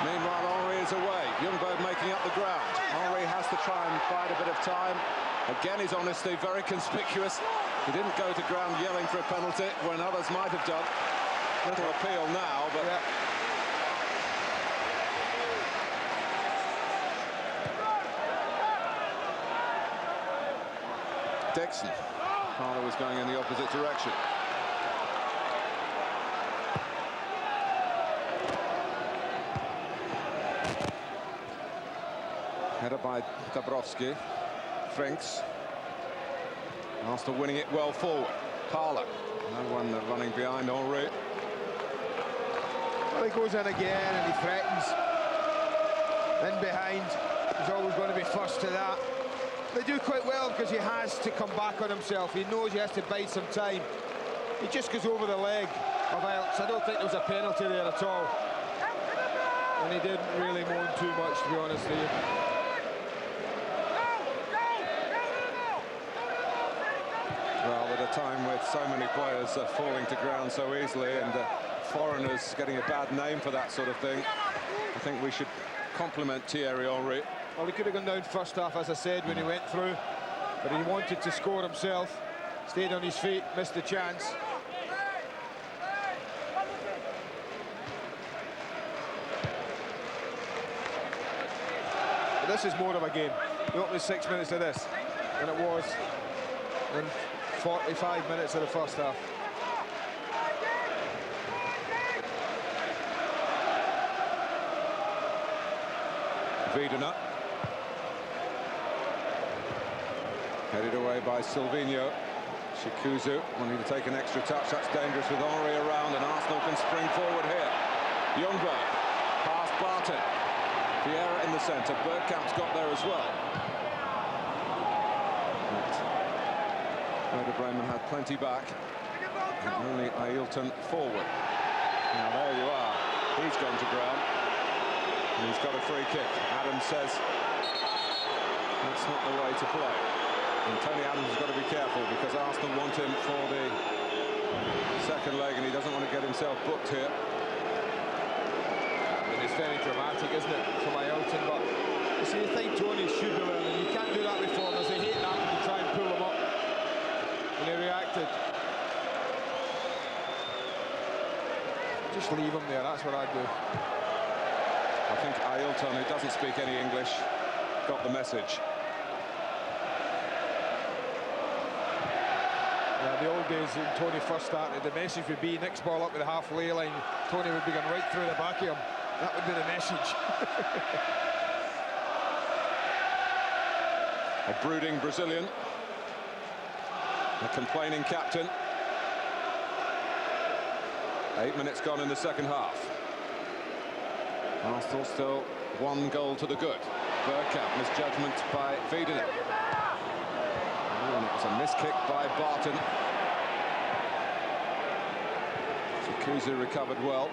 Meanwhile, Henry is away. Ljungberg making up the ground. Henry has to try and bide a bit of time. Again, his honesty very conspicuous. He didn't go to ground yelling for a penalty when others might have done. Little appeal now, but... Yeah. Dixon. Parler was going in the opposite direction. Header by Dabrowski. Franks. Arsenal winning it well forward. Parler. No one running behind Henry. Well, he goes in again and he threatens. In behind. He's always going to be first to that. They do quite well because he has to come back on himself. He knows he has to bide some time. He just goes over the leg of Iltz. I don't think there was a penalty there at all. And he didn't really moan too much, to be honest with you. Well, at a time with so many players falling to ground so easily and foreigners getting a bad name for that sort of thing, I think we should compliment Thierry Henry. Well, he could have gone down first half, as I said, when he went through, but he wanted to score himself, stayed on his feet, missed the chance. But this is more of a game. The opening 6 minutes of this than it was in 45 minutes of the first half. Wiedener. Headed away by Silvinho. Shikuzu wanting to take an extra touch. That's dangerous with Henry around, and Arsenal can spring forward here. Ljungberg, past Barton. Vieira in the centre. Bergkamp's got there as well. Werder Bremen had plenty back. And only Ailton forward. Now there you are. He's gone to ground. And he's got a free kick. Adams says that's not the way to play. And Tony Adams has got to be careful because Arsenal want him for the second leg and he doesn't want to get himself booked here. I mean, it's very dramatic, isn't it, for Ailton? But you see, you think Tony should be learning. You can't do that with foreigners. They hate that when you try and pull them up. And he reacted. Just leave him there, that's what I'd do. I think Ailton, who doesn't speak any English, got the message. Yeah, the old days when Tony first started, the message would be next ball up with the halfway line. Tony would be going right through the back of him. That would be the message. A brooding Brazilian, a complaining captain. 8 minutes gone in the second half. Arsenal still 1 goal to the good. Bergkamp, misjudgment by Werder. And it was a miskick by Barton. Kuzu recovered well.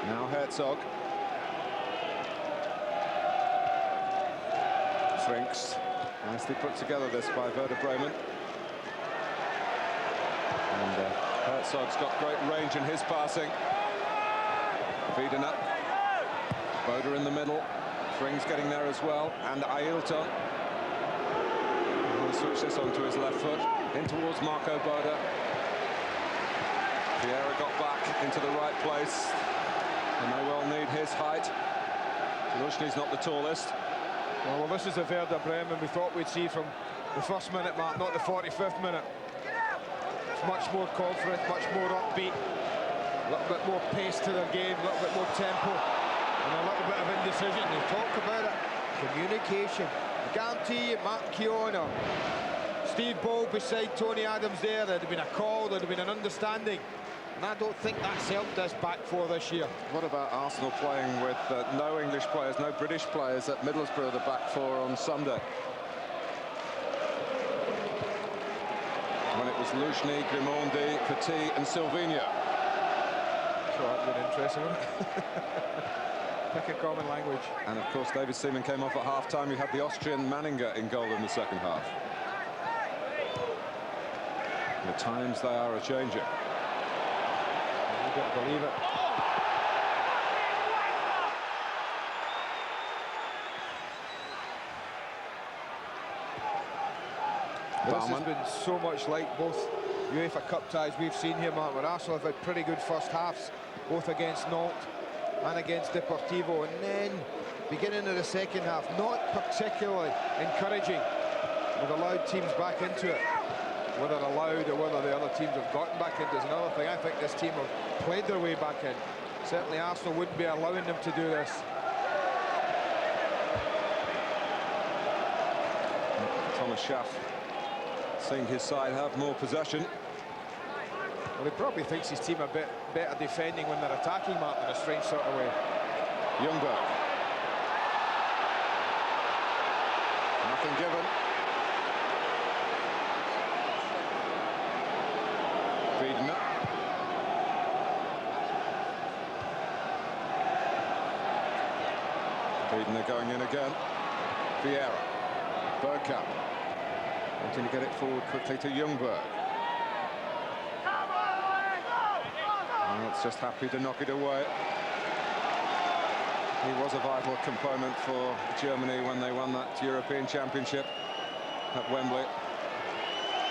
Now Herzog. Frinks. Nicely put together this by Werder Bremen. And Herzog's got great range in his passing. Wiedener. Boda in the middle. Frings getting there as well. And Ailton. He'll switch this onto his left foot. In towards Marco Boda. Vieira got back into the right place. And they will need his height. Lushny's not the tallest. Well, this is the Werder Bremen we thought we'd see from the first minute mark, not the 45th minute. It's much more confident, much more upbeat, a little bit more pace to their game, a little bit more tempo, and a little bit of indecision. They talk about it. Communication. I guarantee you, Mark Keown or Steve Ball beside Tony Adams there, there'd have been a call, there'd have been an understanding. And I don't think that's helped us back four this year. What about Arsenal playing with no English players, no British players at Middlesbrough, the back four on Sunday? When it was Lushny, Grimondi, Petit and Silvinho. So that'd been interesting, wouldn't it? Pick a common language. And of course David Seaman came off at half-time. You had the Austrian Manninger in goal in the second half. The times they are a-changing. You don't believe it. This has been so much like both UEFA Cup ties we've seen here, Mark, where Arsenal have had pretty good first halves, both against Nantes and against Deportivo, and then beginning of the second half, not particularly encouraging. We've allowed teams back into it. Whether allowed or whether the other teams have gotten back into is another thing. I think this team have played their way back in. Certainly Arsenal wouldn't be allowing them to do this. Thomas Schaff seeing his side have more possession. Well, he probably thinks his team a bit better defending when they're attacking, Mark, in a strange sort of way. Ljungberg. Nothing given. Wiedener. Wiedener going in again. Vieira. Bergkamp. Wanting to get it forward quickly to Ljungberg. And it's just happy to knock it away. He was a vital component for Germany when they won that European Championship at Wembley.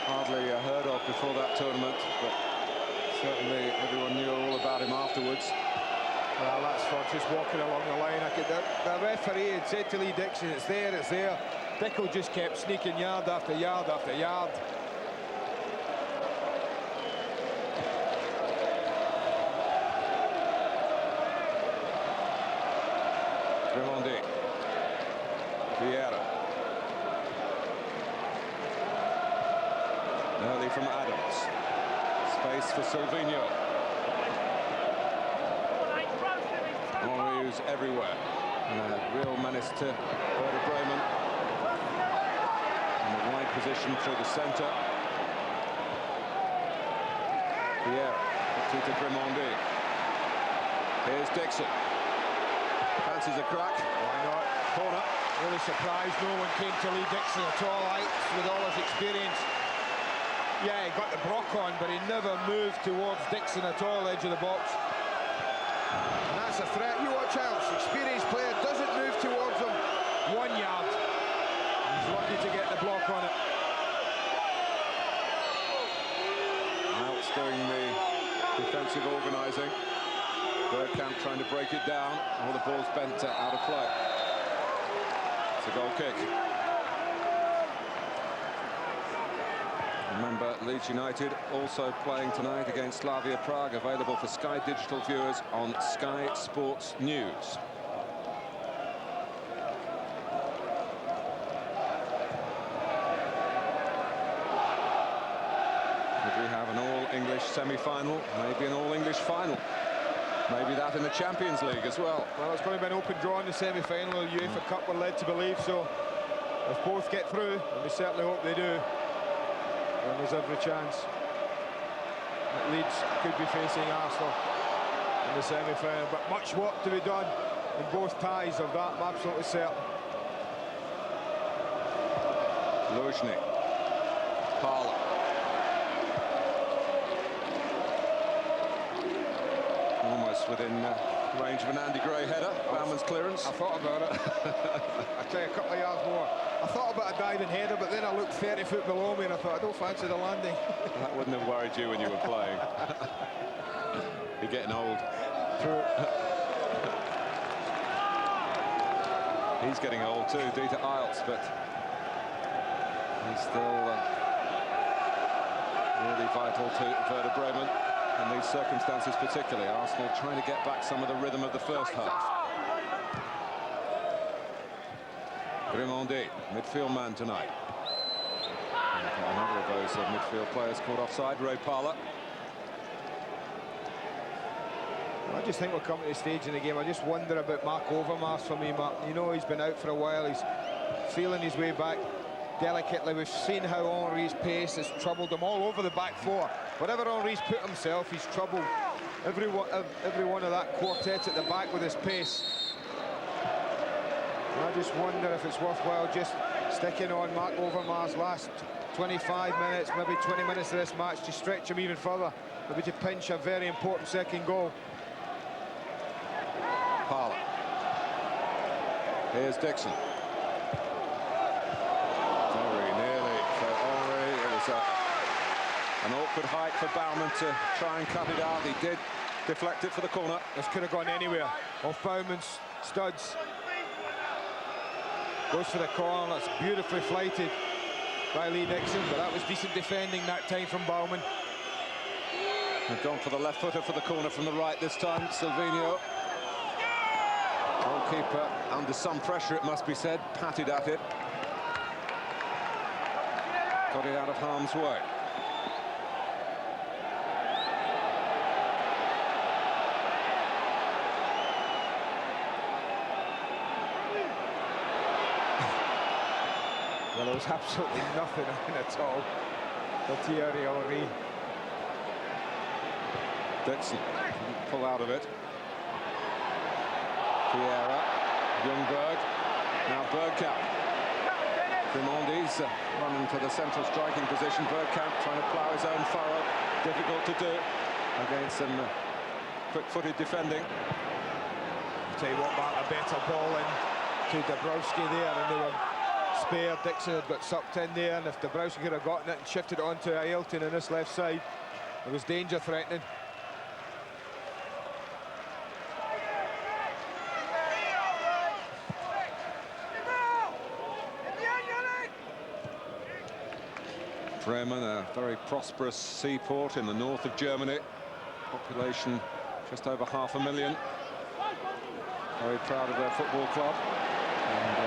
Hardly heard of before that tournament, but certainly everyone knew all about him afterwards. Well, that's for just walking along the line. The referee had said to Lee Dixon, it's there, it's there. Dicko just kept sneaking yard after yard after yard. Grimondi. Vieira. Early from Adams. Space for Silvinho. Henri's everywhere. And a real menace to Werder Bremen. In a wide position through the centre. Vieira. To Grimondi. Here's Dixon. Fancies a crack. Why not? Corner. Really surprised no one came to Lee Dixon at all, with all his experience. Yeah, he got the block on, but he never moved towards Dixon at all, edge of the box. And that's a threat. You watch out, experienced player doesn't move towards him. 1 yard. He's lucky to get the block on it. Alts doing the defensive organising. Bergkamp trying to break it down. Oh, the ball's bent out of play. It's a goal kick. Remember, Leeds United also playing tonight against Slavia Prague, available for Sky Digital viewers on Sky Sports News. If we have an all-English semi-final, maybe an all-English final. Maybe that in the Champions League as well. Well, it's going to be an open draw in the semi-final of the Uefa Cup, we're led to believe, so if both get through, and we certainly hope they do, then there's every chance that Leeds could be facing Arsenal in the semi-final. But much work to be done in both ties of that, I'm absolutely certain. Luzhny. Parla. Almost within range of an Andy Gray header. Bauman's clearance. I thought about it. I tell you, a couple of yards more. I thought about a diving header, but then I looked 30 foot below me and I thought, I don't fancy the landing. That wouldn't have worried you when you were playing. You're getting old. True. He's getting old too, Dieter Eilts, but he's still really vital to Werder Bremen in these circumstances, particularly. Arsenal trying to get back some of the rhythm of the first half. Grimaldi, midfield man tonight. And another of those midfield players caught offside, Ray Parla. I just think we're coming to the stage in the game. I just wonder about Mark Overmars for me, Mark. You know, he's been out for a while. He's feeling his way back delicately. We've seen how Henry's pace has troubled him all over the back four. Whatever Henry's put himself, he's troubled every one of that quartet at the back with his pace. And I just wonder if it's worthwhile just sticking on Mark Overmars last 25 minutes, maybe 20 minutes of this match to stretch him even further, maybe to pinch a very important second goal. Parla. Here's Dixon. Very nearly for Henry. It was an awkward height for Bauman to try and cut it out. He did deflect it for the corner. This could have gone anywhere off Bauman's studs. Goes for the corner. That's beautifully flighted by Lee Dixon, but that was decent defending that time from Bauman. They've gone for the left footer for the corner from the right this time. Silvino. Goalkeeper under some pressure, it must be said, patted at it. Got it out of harm's way. Well, there was absolutely nothing in at all for Thierry Henry. Dixon didn't pull out of it. Vieira, Ljungberg, now Bergkamp. Grimaldi's running to the central striking position. Bergkamp trying to plough his own furrow. Difficult to do against some quick-footed defending. I'll tell you what, Mark, a better ball in to Dabrowski there, and they were spared. Dixon had got sucked in there, and if Dabrowski could have gotten it and shifted it onto Ailton on this left side, there was danger threatening. Bremen, a very prosperous seaport in the north of Germany. Population just over 500,000. Very proud of their football club. And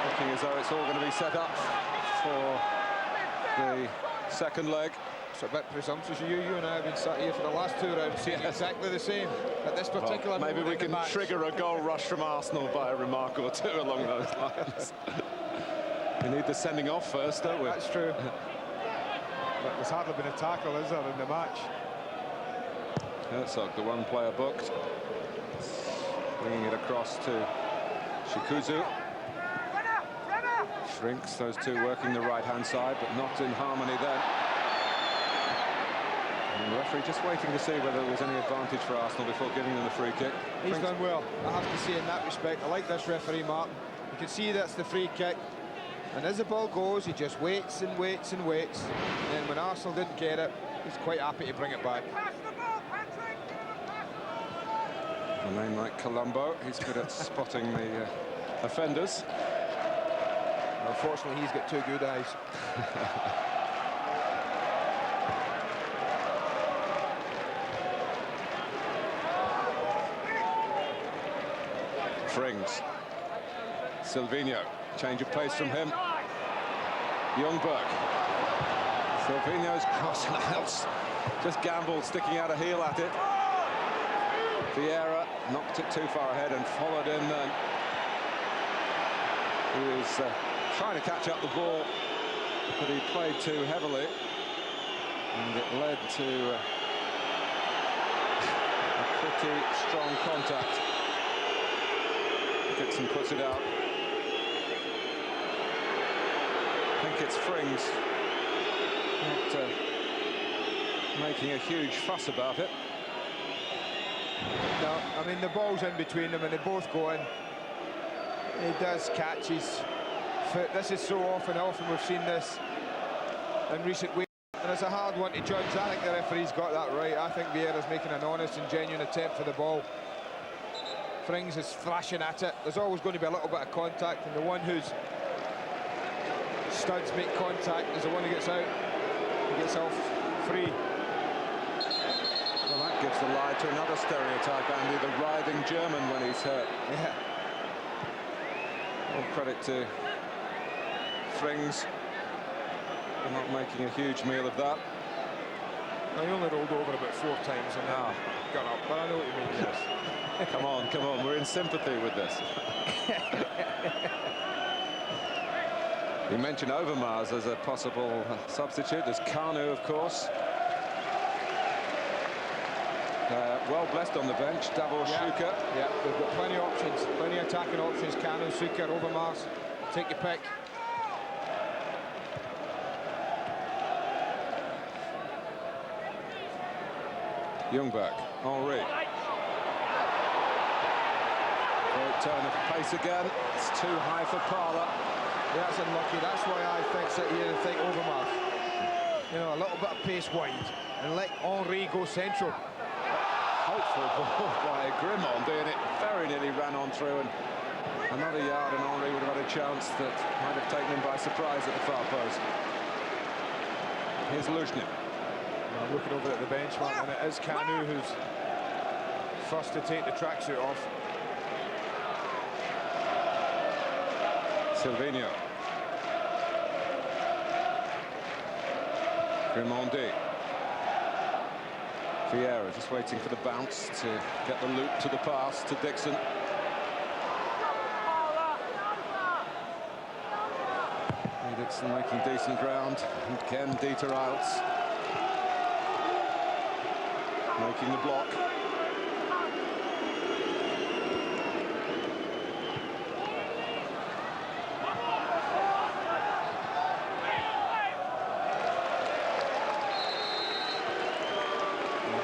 looking as though it's all going to be set up for the second leg. It's a bit presumptuous of you. You and I have been sat here for the last 2 rounds saying exactly the same at this particular moment. Maybe we can match. Trigger a goal rush from Arsenal by a remark or two along those lines. We need the sending off first, don't we? That's true. But there's hardly been a tackle, is there, in the match? Herzog, the one player booked. Bringing it across to Shikuzu. Shrinks, those two working the right-hand side, but not in harmony then. And the referee just waiting to see whether there was any advantage for Arsenal before giving them the free kick. He's done well, I have to say, in that respect. I like this referee, Mark. You can see that's the free kick. And as the ball goes, he just waits and waits and waits. And then when Arsenal didn't get it, he's quite happy to bring it back. A name like Colombo, he's good at spotting the offenders. Unfortunately, he's got two good eyes. Frings. Silvinho. Change of pace from him. Ljungberg. Silvinho's cross and else just gambled, sticking out a heel at it. Vieira knocked it too far ahead and followed in then. He was trying to catch up the ball, but he played too heavily. And it led to a pretty strong contact. Dixon puts it out. I think it's Frings not making a huge fuss about it. No, I mean, the ball's in between them and they both go in. He does catch his foot. This is so often we've seen this in recent weeks. And it's a hard one to judge. I think the referee's got that right. I think Vieira's making an honest and genuine attempt for the ball. Frings is thrashing at it. There's always going to be a little bit of contact, and the one whose studs make contact is the one who gets out. He gets off free. Well, that gives the lie to another stereotype, Andy, the writhing German when he's hurt. Yeah. All credit to Frings for not making a huge meal of that. I only rolled over about 4 times and now got up, but I know what you mean, yes. Come on, we're in sympathy with this. You mentioned Overmars as a possible substitute. There's Kanu, of course. Well blessed on the bench, Davor Schuker. Yeah, they've got plenty of options, plenty of attacking options. Kanu, Schuker, Overmars, take your pick. Ljungberg, Henry. Great turn of pace again. It's too high for Parlour. Yeah, that's unlucky. That's why I think sit here and think Overmars. You know, a little bit of pace wide and let Henry go central. Hopeful ball by Grimond, and it very nearly ran on through, and another yard and Henry would have had a chance that might have taken him by surprise at the far post. Here's Luzhny. I'm looking over at the bench, and it is Kanu who's first to take the tracksuit off. Silvinho. Grimondi. Vieira just waiting for the bounce to get the loop to the pass to Dixon. Dixon making decent ground. And again, Dieter Eilts making the block.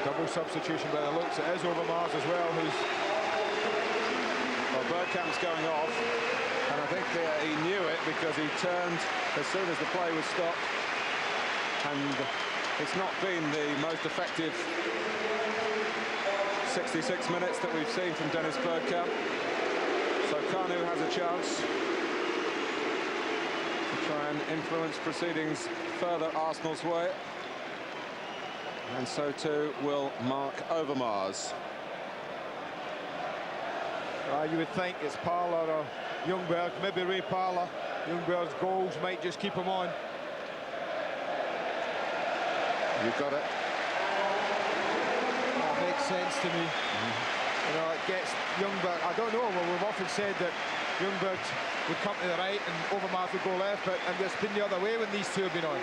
Double substitution by the looks. It is Overmars as well, who's... Well, Bergkamp's going off, and I think he knew it because he turned as soon as the play was stopped. And it's not been the most effective 66 minutes that we've seen from Dennis Bergkamp. So Kanu has a chance to try and influence proceedings further Arsenal's way. And so too will Mark Overmars. You would think it's Parlour or Ljungberg, maybe Ray Parlour. Ljungberg's goals might just keep him on. You got it. That makes sense to me. You know, it gets Ljungberg. I don't know. Well, we've often said that Ljungberg would come to the right and Overmars would go left, but and it's been the other way when these two have been on.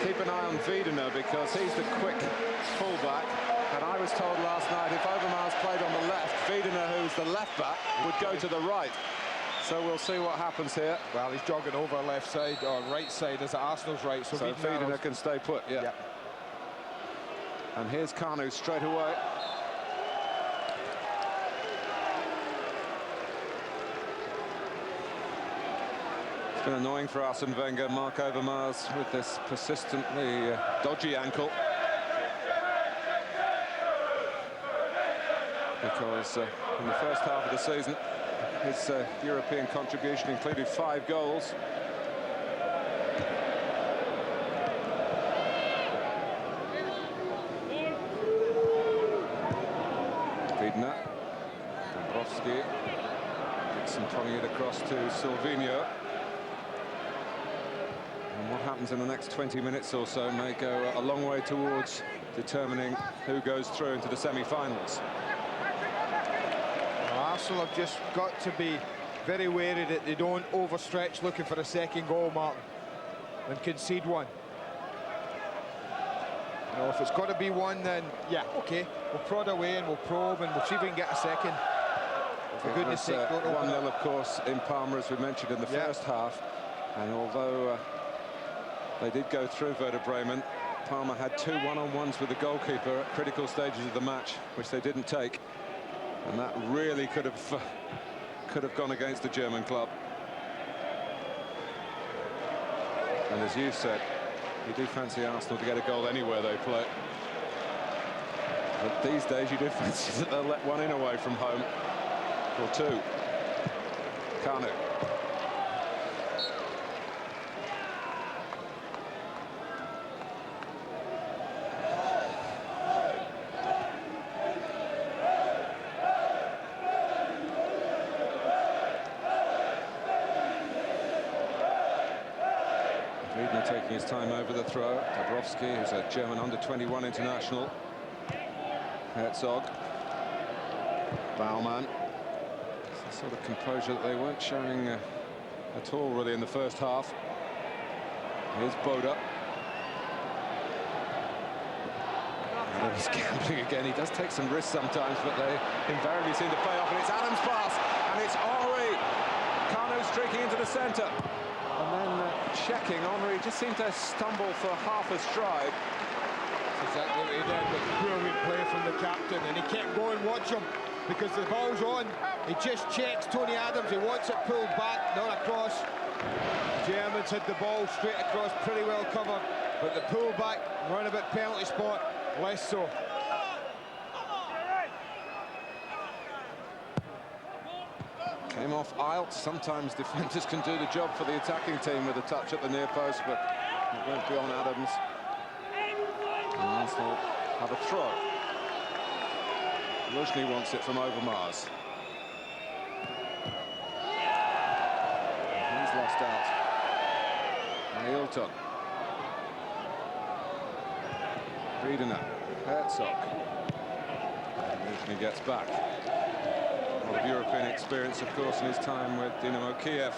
Keep an eye on Wiedener because he's the quick fullback. And I was told last night if Overmars played on the left, Wiedener, who's the left back, would go to the right. So we'll see what happens here. Well, he's jogging over left side or right side as Arsenal's right. So Wiedener can stay put, yeah. Yep. And here's Kanu straight away. It's been annoying for Arsene Wenger, Mark Overmars, with this persistently dodgy ankle. Because in the first half of the season, his European contribution included 5 goals. Wiedener, Dąbrowski, Dixon tonguing it across to Silvinho. And what happens in the next 20 minutes or so may go a long way towards determining who goes through into the semi-finals. Arsenal have just got to be very wary that they don't overstretch looking for a second goal, Martin, and concede one. You know, if it's got to be one, then yeah, okay, we'll prod away and we'll probe and we'll see if we can get a second. For goodness sake, don't open 1-0, of course, in Parma, as we mentioned in the first half. And although they did go through Werder Bremen, Parma had 2 one-on-ones with the goalkeeper at critical stages of the match, which they didn't take. And that really could have gone against the German club. And as you said, you do fancy Arsenal to get a goal anywhere they play. But these days you do fancy that they'll let one in away from home. Or 2. Kanu. Wiedener taking his time over the throw. Dąbrowski, who's a German under-21 international. Herzog. Baumann. It's the sort of composure that they weren't showing at all, really, in the first half. Here's Boda. And he's gambling again. He does take some risks sometimes, but they invariably seem to pay off. And it's Adams' pass, and it's Henry. Kanu streaking into the centre. And then checking, Henry just seemed to stumble for half a stride. That's exactly what he did, but brilliant play from the captain, and he kept going. Watch him, because the ball's on. He just checks Tony Adams. He wants it pulled back, not across. The Germans had the ball straight across, pretty well covered, but the pull back, round about penalty spot, less so. Came off Iltz. Sometimes defenders can do the job for the attacking team with a touch at the near post, but it won't be on Adams. And Arsenal have a throw. Luzhny wants it from Overmars. And he's lost out. Ailton. Wiedener. Herzog. Luzhny gets back. A lot of European experience, of course, in his time with Dynamo Kiev.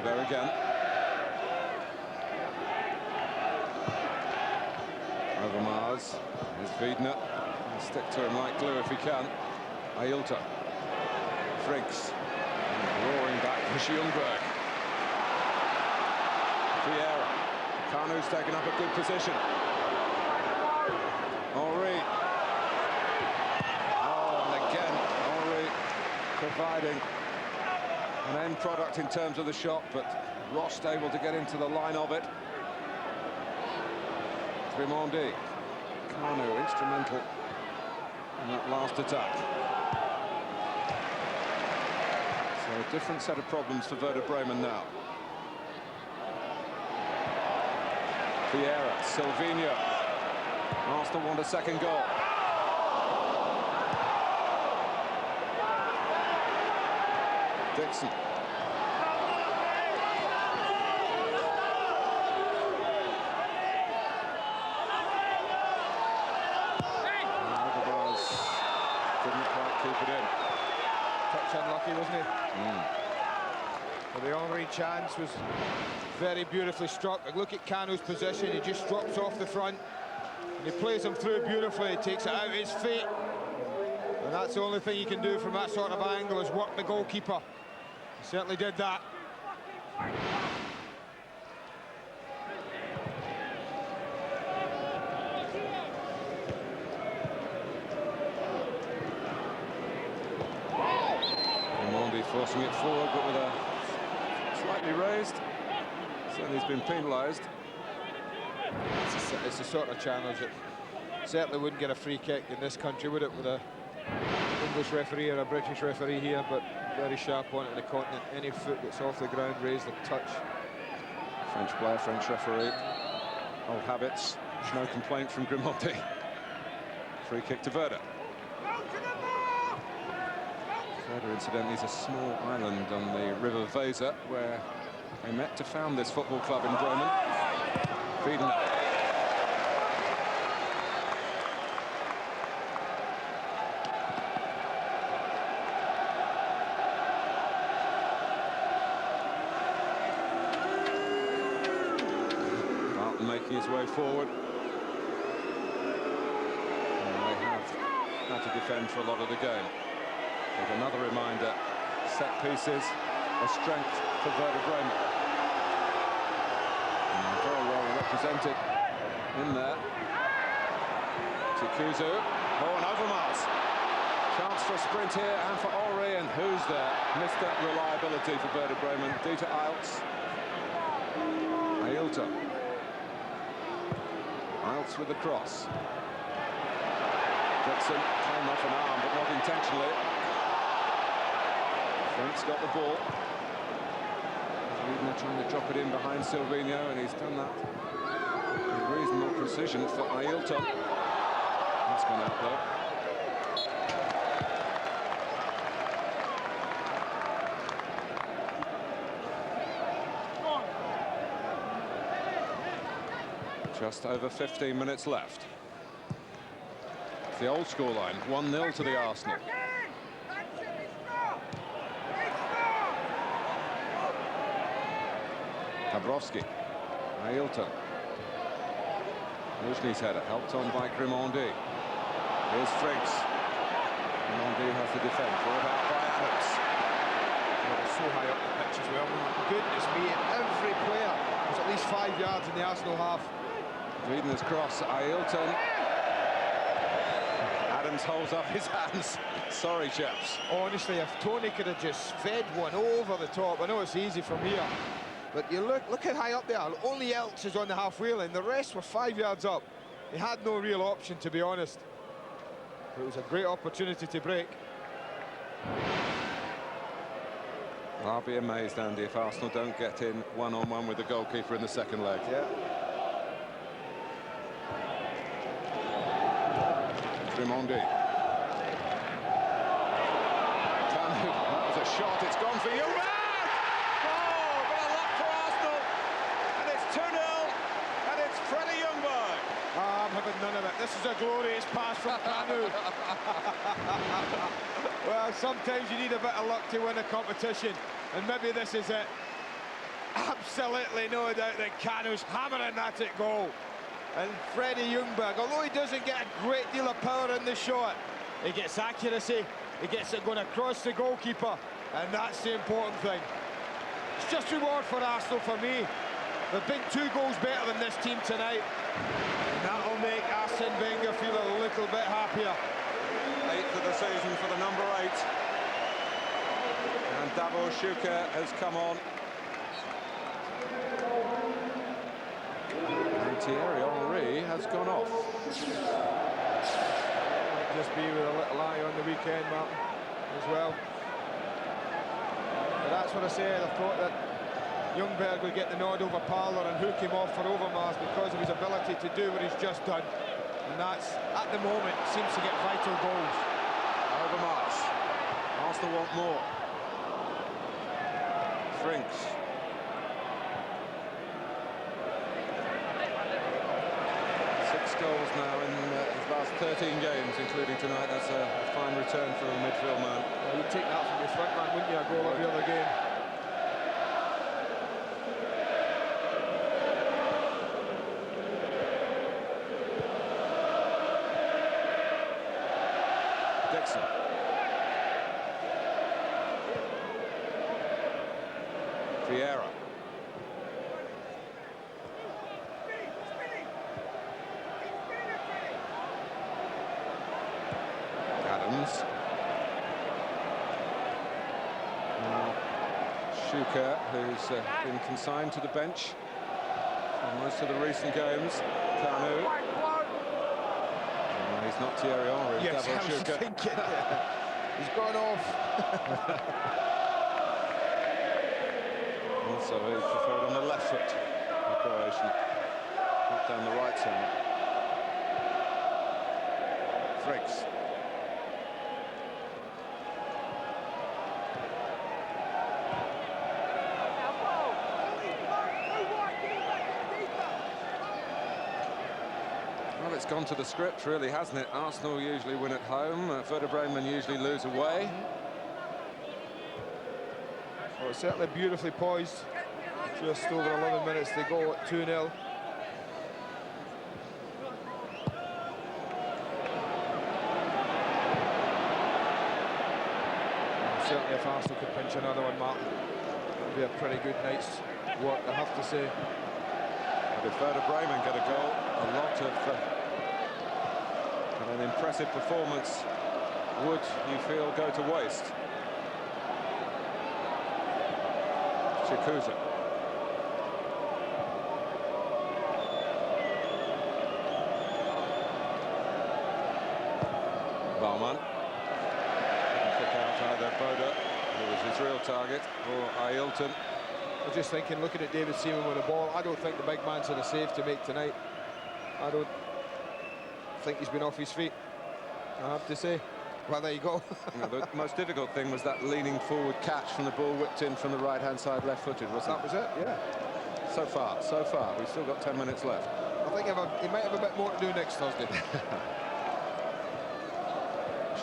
There again. Overmars. Here's Wiedener. He'll stick to him like glue if he can. Ailton. Frings. Roaring back for Ljungberg. Vieira. Kanu's taken up a good position. Henry. Oh, and again, Henry providing an end product in terms of the shot, but Rost able to get into the line of it. Trimondi. Kanu instrumental in that last attack. So a different set of problems for Werder Bremen now. Vieira, Silvinho. Arsenal want a second goal. Dixon. Didn't quite keep it in. Touch unlucky, wasn't he? But the Henry chance was very beautifully struck. Look at Cano's position. He just drops off the front. And he plays him through beautifully. He takes it out of his feet. And that's the only thing you can do from that sort of angle is work the goalkeeper. He certainly did that. Forcing it forward, but with a slightly raised. Certainly he's been penalised. It's the sort of challenge that certainly wouldn't get a free kick in this country, would it, with a English referee or a British referee here, but very sharp on it in the continent. Any foot that's off the ground, raised a touch. French player, French referee. Old habits, no complaint from Grimaldi. Free kick to Werder. Werder, incidentally, is a small island on the River Weser, where they met to found this football club in Bremen. Wiedener. Martin making his way forward. And they have had to defend for a lot of the game. With another reminder, set pieces, a strength for Werder Bremen. And very well represented in there. Tikuzu, and Overmars. Chance for a sprint here and for Henry, and who's there? Mr. Reliability for Werder Bremen. Dieter Eilts. Ailton. Eilts with the cross. Dixon came off an arm, but not intentionally. Frank's got the ball. Wiedener trying to drop it in behind Silvino, and he's done that with reasonable precision for Ailton. That's gone out though. Just over 15 minutes left. It's the old scoreline, 1-0 to the Arsenal. Dabrowski, Ailton. Luzhny's header, helped on by Grimaldi. Here's Frings. Grimaldi has to defend, brought out by Adams. So high up the pitch as well. Goodness me, every player was at least 5 yards in the Arsenal half. Wiedener's cross, Ailton. Adams holds up his hands. Sorry, chaps. Honestly, if Tony could have just fed one over the top, I know it's easy from here. But you look how high up they are. Only Elts is on the halfway line. The rest were 5 yards up. He had no real option, to be honest. But it was a great opportunity to break. I'll be amazed, Andy, if Arsenal don't get in one-on-one with the goalkeeper in the second leg. Yeah. Grimaldi. That was a shot. It's gone for you. I'm having none of it. This is a glorious pass from Cano. Well, sometimes you need a bit of luck to win a competition, and maybe this is it. Absolutely no doubt that Cano's hammering that at goal. And Freddie Ljungberg, although he doesn't get a great deal of power in the shot, he gets accuracy, he gets it going across the goalkeeper, and that's the important thing. It's just reward for Arsenal for me. They've been 2 goals better than this team tonight. And that'll make Arsene Wenger feel a little bit happier. 8th of the season for the number 8. And Davor Schuker has come on. And Thierry Henry has gone off. Just be with a little eye on the weekend, Martin, as well. But that's what I said. I thought that Ljungberg would get the nod over Parler and hook him off for Overmars because of his ability to do what he's just done. And that's, at the moment, seems to get vital goals. Overmars. Arsenal want more. Frinks. Six goals now in his last 13 games, including tonight. That's a fine return for a midfield man. Well, you'd take that from your front man, wouldn't you? A goal every other game. Dixon. Vieira. Adams. Schuker, who's been consigned to the bench for most of the recent games. Kanu. He's not Thierry Henry. Yes, I was thinking, yeah. He's gone off. Also, he preferred on the left foot, the Croatian, not down the right side. Fricks. Well, it's gone to the script, really, hasn't it? Arsenal usually win at home. Werder Bremen usually lose away. Well, it's certainly beautifully poised. Just over 11 minutes to go at 2-0. Certainly if Arsenal could pinch another one, Martin, it would be a pretty good night's work, I have to say. But if Werder Bremen get a goal, a lot of an impressive performance would, you feel, go to waste. Chikuza. Baumann. Didn't pick out either Boda, who was his real target, or Ailton. I was just thinking, looking at David Seaman with the ball, I don't think the big man's had a save to make tonight. I don't think he's been off his feet, I have to say. Well, there you go. The most difficult thing was that leaning forward catch from the ball whipped in from the right-hand side, left-footed, wasn't it? That was it, yeah. So far. We've still got 10 minutes left. I think he might have a bit more to do next Thursday.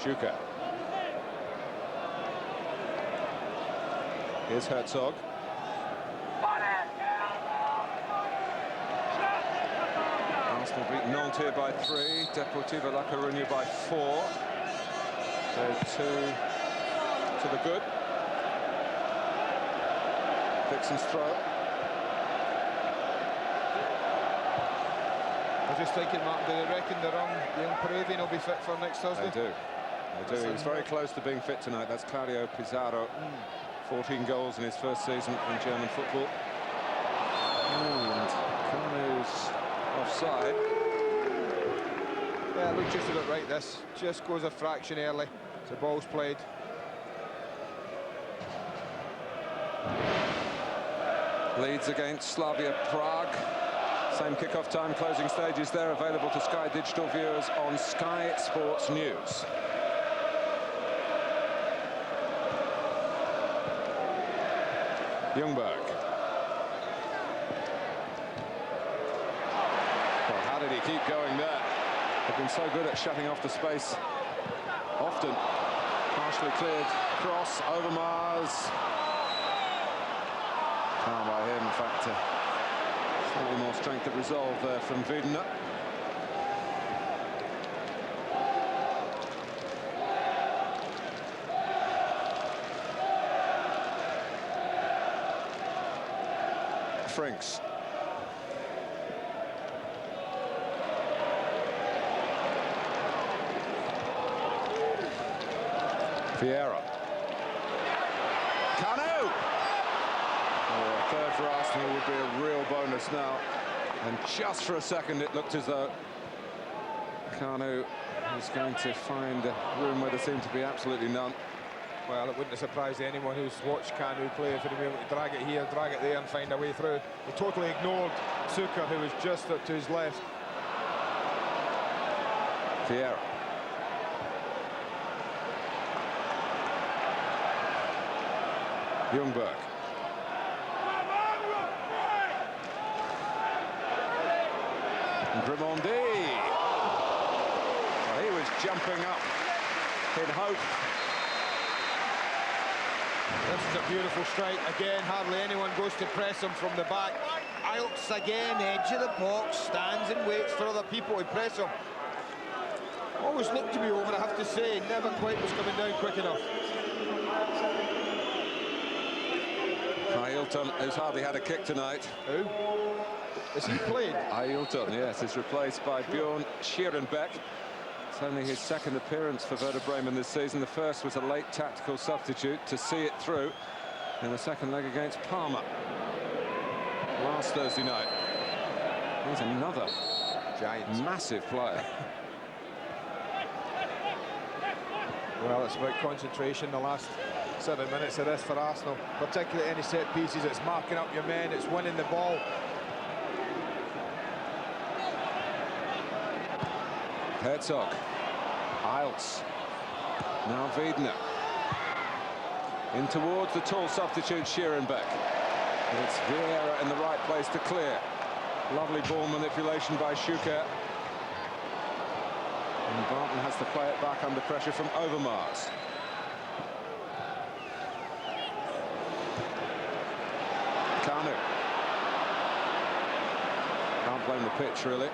Schuker. Here's Herzog. Arsenal beat Nantes by 3, Deportivo La Coruña by 4. So 2 to the good. Dixon's throw. I was just thinking, Martin, do they reckon the young Peruvian will be fit for next Thursday? They do. He was very close to being fit tonight. That's Claudio Pizarro. 14 goals in his first season in German football. And Kanu's offside. Yeah, look, just about right, this. Just goes a fraction early. The ball's played. Leeds against Slavia Prague. Same kickoff time, closing stages there, available to Sky Digital viewers on Sky Sports News. Ljungberg. Well, how did he keep going there? They've been so good at shutting off the space. Often partially cleared cross over Mars. Foul by him, in fact, slightly more strength of resolve there from Wiedner. Frinks. Vieira. Kanu! A third for Arsenal would be a real bonus now. And just for a second it looked as though Kanu was going to find a room where there seemed to be absolutely none. Well, it wouldn't have surprised anyone who's watched Kanu play if he'd been able to drag it here, drag it there and find a way through. He totally ignored Zucker, who was just up to his left. Vieira. Ljungberg. Bremen. Well, he was jumping up in hope. This is a beautiful strike. Again, hardly anyone goes to press him from the back. Iltz again, edge of the box, stands and waits for other people to press him. Always looked to be over, I have to say. Never quite was coming down quick enough. Ailton has hardly had a kick tonight. Who? Is he played? Ailton, yes, is replaced by Bjorn Schierenbeck. It's only his second appearance for Werder Bremen this season. The first was a late tactical substitute to see it through in the second leg against Parma last Thursday night. He's another Giant, massive player. Well, it's about concentration the last 7 minutes of this for Arsenal, particularly any set pieces. It's marking up your men, it's winning the ball. Herzog, Iltz, now Wiedner. In towards the tall substitute Schierenbeck. It's Vieira in the right place to clear. Lovely ball manipulation by Schuker. And Barton has to play it back under pressure from Overmars. Kanu. Can't blame the pitch, really.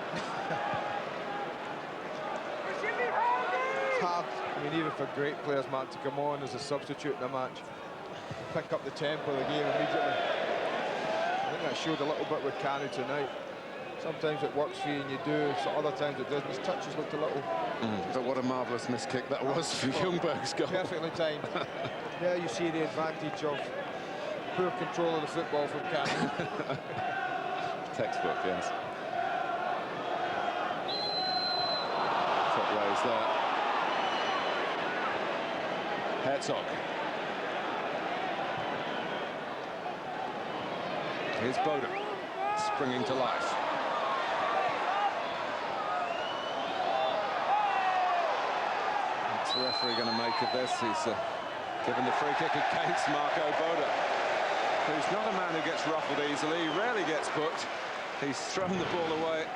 It's hard, I mean, even for great players, Mark, to come on as a substitute in a match. Pick up the tempo of the game immediately. I think that showed a little bit with Kanu tonight. Sometimes it works for you and you do, so other times it doesn't. His touches looked a little... But what a marvellous miss kick that was for Ljungberg's goal. Perfectly timed. There you see the advantage of poor control of the football from Kanu. Textbook, yes. Footways there. Herzog. Here's Bode, springing to life. What's the referee going to make of this? He's given the free kick against Marco Bode, who's not a man who gets ruffled easily. He rarely gets booked. He's thrown the ball away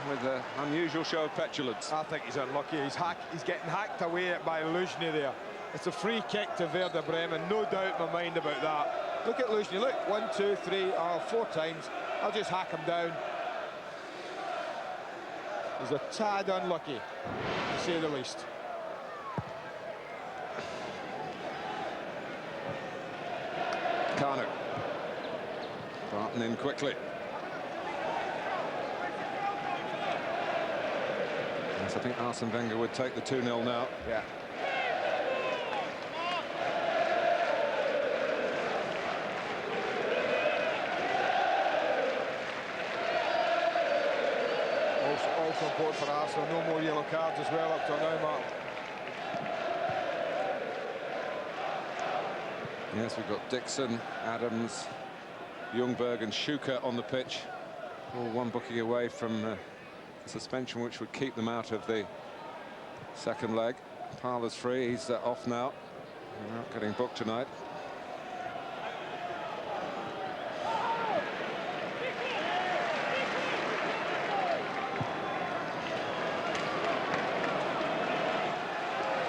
with an unusual show of petulance. I think he's unlucky. He's getting hacked away at by Luzhny there. It's a free kick to Werder Bremen, no doubt in my mind about that. Look at Luzhny, look, 1, 2, 3, 4 times. I'll just hack him down. He's a tad unlucky, to say the least. Kanu. Barton in quickly. Yes, I think Arsene Wenger would take the 2-0 now. Yeah. Also important for Arsenal, no more yellow cards as well up till now, Mark. Yes, we've got Dixon, Adams, Ljungberg and Schuker on the pitch. All one booking away from suspension, which would keep them out of the second leg. Parler's free, he's off now. They're not getting booked tonight.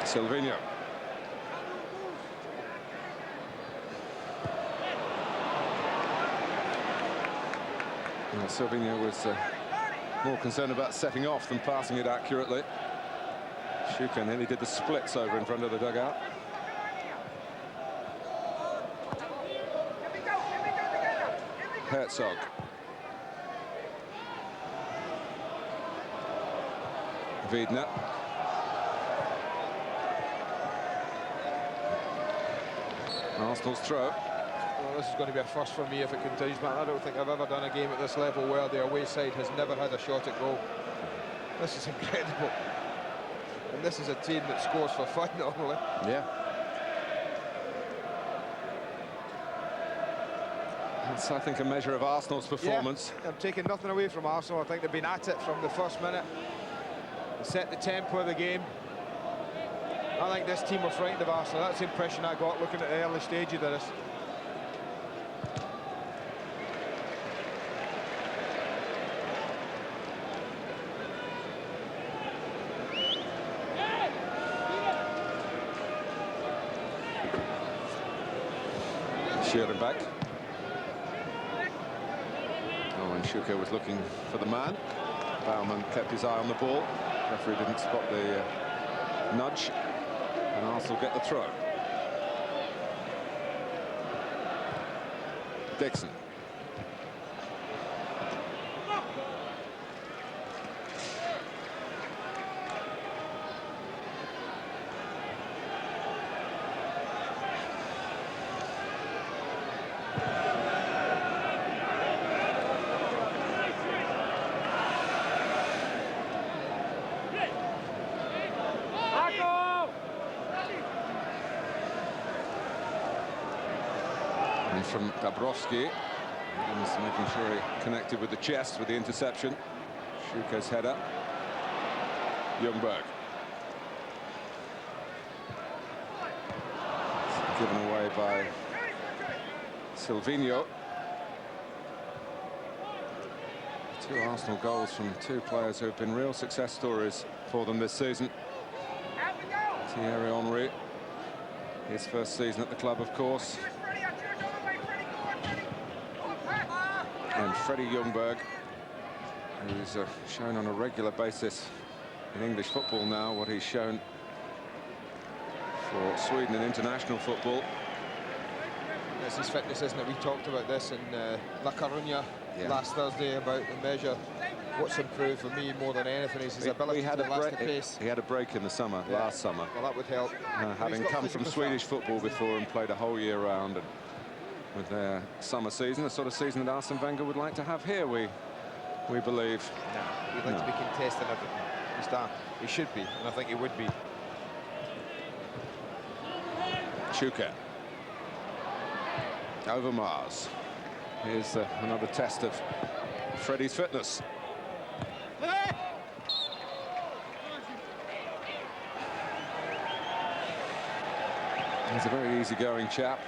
Silvinho. Well, Silvinho was more concerned about setting off than passing it accurately. Schuker nearly did the splits over in front of the dugout. Herzog. Wiedner. Arsenal's throw. Well, this is going to be a first for me if it continues, man. I don't think I've ever done a game at this level where the away side has never had a shot at goal. This is incredible. And this is a team that scores for fun normally. Yeah. That's, I think, a measure of Arsenal's performance. Yeah, I'm taking nothing away from Arsenal. I think they've been at it from the first minute. They set the tempo of the game. I think this team were frightened of Arsenal. That's the impression I got looking at the early stages of this. Schierenbeck. Oh, and Schuker was looking for the man. Baumann kept his eye on the ball. Referee didn't spot the nudge. And Arsenal get the throw. Dixon. And from Dabrowski, he's making sure he connected with the chest with the interception. Schuker's header. Ljungberg. It's given away by Silvinho. Two Arsenal goals from two players who have been real success stories for them this season. Thierry Henry, his first season at the club, of course. And Freddie Ljungberg, who's shown on a regular basis in English football now what he's shown for Sweden in international football. It's his fitness, isn't it? We talked about this in La Coruña last Thursday about the measure. What's improved for me more than anything is his ability to last the pace. He had a break in the summer, last summer. Well, that would help. Having come from Swedish football before and played a whole year round. And with their summer season, the sort of season that Arsene Wenger would like to have here, we believe. No, he'd like to be contesting everything. He should be, and I think he would be. Schuker. Over Mars. Here's another test of Freddie's fitness. He's a very easygoing chap.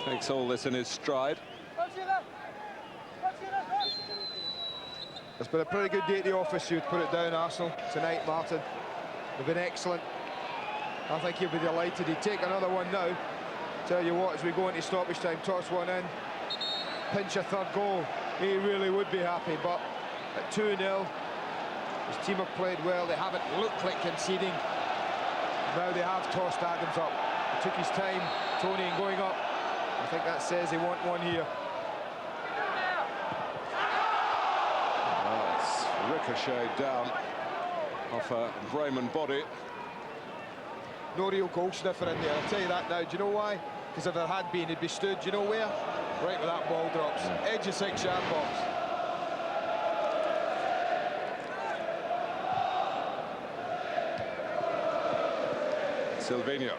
Takes all this in his stride. It's been a pretty good day at the office, you'd put it down, Arsenal, tonight, Martin. They've been excellent. I think he'll be delighted. He'd take another one now. Tell you what, as we go into stoppage time, toss one in, pinch a third goal, he really would be happy. But at 2-0, his team have played well. They haven't looked like conceding. Now they have tossed Adams up. He took his time, Tony, in going up. I think that says they want one here. Oh, it's ricocheted down off a Bremen body. No real goal sniffer in there, I'll tell you that now. Do you know why? Because if there had been, he'd be stood, do you know where? Right where that ball drops. Edge of 6-yard box. Silvinho.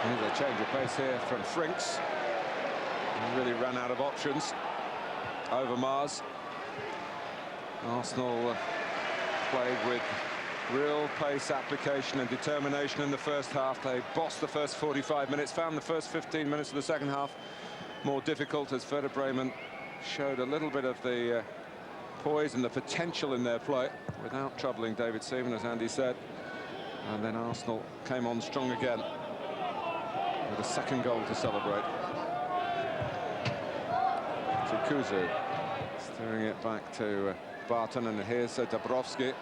Here's a change of pace here from Frinks. He really ran out of options. Over Mars. Arsenal played with real pace, application and determination in the first half. They bossed the first 45 minutes, found the first 15 minutes of the second half more difficult as Werder Bremen showed a little bit of the poise and the potential in their play without troubling David Seaman, as Andy said. And then Arsenal came on strong again with a second goal to celebrate. Kuzu steering it back to Barton, and here's Dabrowski.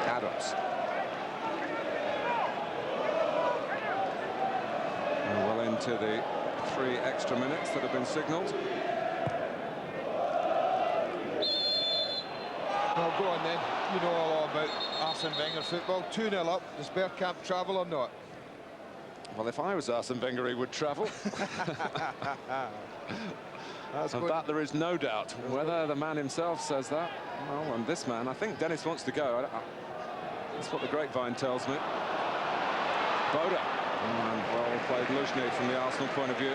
Adams. And well into the 3 extra minutes that have been signalled. Well, go on then. You know all about Arsene Wenger football. 2-0 up. Does Bergkamp travel or not? Well, if I was Arsene Wenger, he would travel. Of that there is no doubt. Whether the man himself says that, well, and this man, I think Dennis wants to go. That's what the grapevine tells me. Boda. And well played Luzhny from the Arsenal point of view.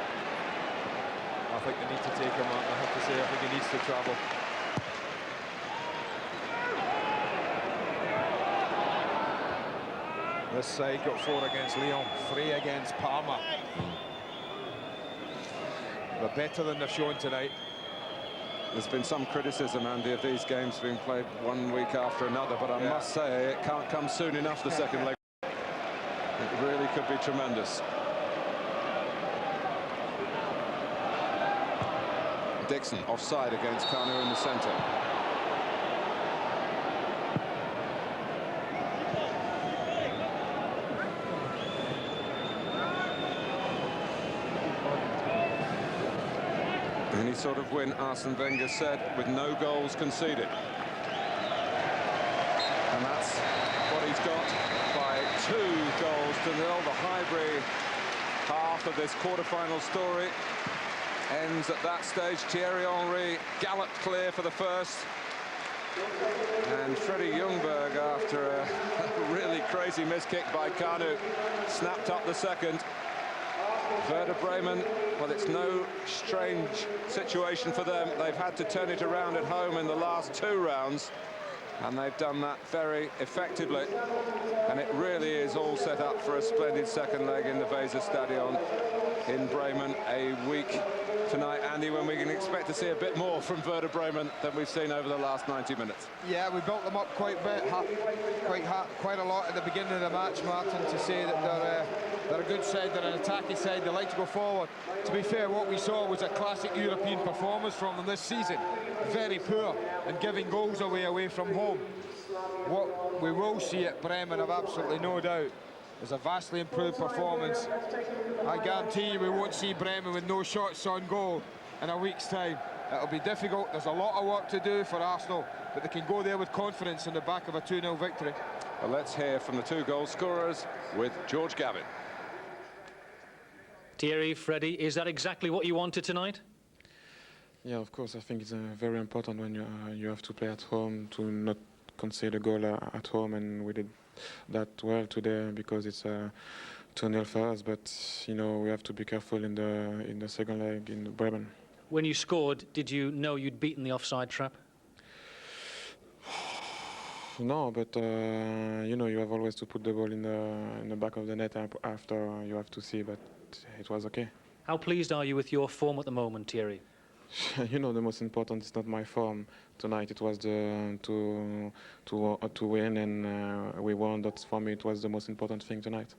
I think they need to take him on. I have to say, I think he needs to travel. This side got 4 against Lyon, 3 against Parma. They're better than they've shown tonight. There's been some criticism, Andy, of these games being played one week after another, but I must say it can't come soon enough, the second leg. It really could be tremendous. Dixon offside against Kanu in the centre. Any sort of win, Arsene Wenger said, with no goals conceded. And that's what he's got by 2 goals to 0. The Highbury half of this quarter-final story ends at that stage. Thierry Henry galloped clear for the first. And Freddie Ljungberg, after a really crazy miss-kick by Kanu, snapped up the second. Werder Bremen, well, it's no strange situation for them. They've had to turn it around at home in the last 2 rounds, and they've done that very effectively. And it really is all set up for a splendid second leg in the Weserstadion in Bremen a week tonight, Andy, when we can expect to see a bit more from Werder Bremen than we've seen over the last 90 minutes. Yeah, we built them up quite a lot at the beginning of the match, Martin, to say that they're a good side, they're an attacking side, they like to go forward. To be fair, what we saw was a classic European performance from them this season. Very poor and giving goals away from home. What we will see at Bremen, I've absolutely no doubt, is a vastly improved performance. I guarantee you we won't see Bremen with no shots on goal in a week's time. It'll be difficult. There's a lot of work to do for Arsenal, but they can go there with confidence in the back of a 2-0 victory. Well, let's hear from the 2 goal scorers with George Gavin. Thierry, Freddie, is that exactly what you wanted tonight? Yeah, of course. I think it's very important when you have to play at home to not concede a goal at home, and we did that well today because it's 2-0 for us. But you know, we have to be careful in the second leg in Bremen. When you scored, did you know you'd beaten the offside trap? No, but you know, you have always to put the ball in the back of the net after. You have to see, but it was okay. How pleased are you with your form at the moment, Thierry? You know, the most important is not my form tonight. It was to win, and we won. That's, for me, it was the most important thing tonight.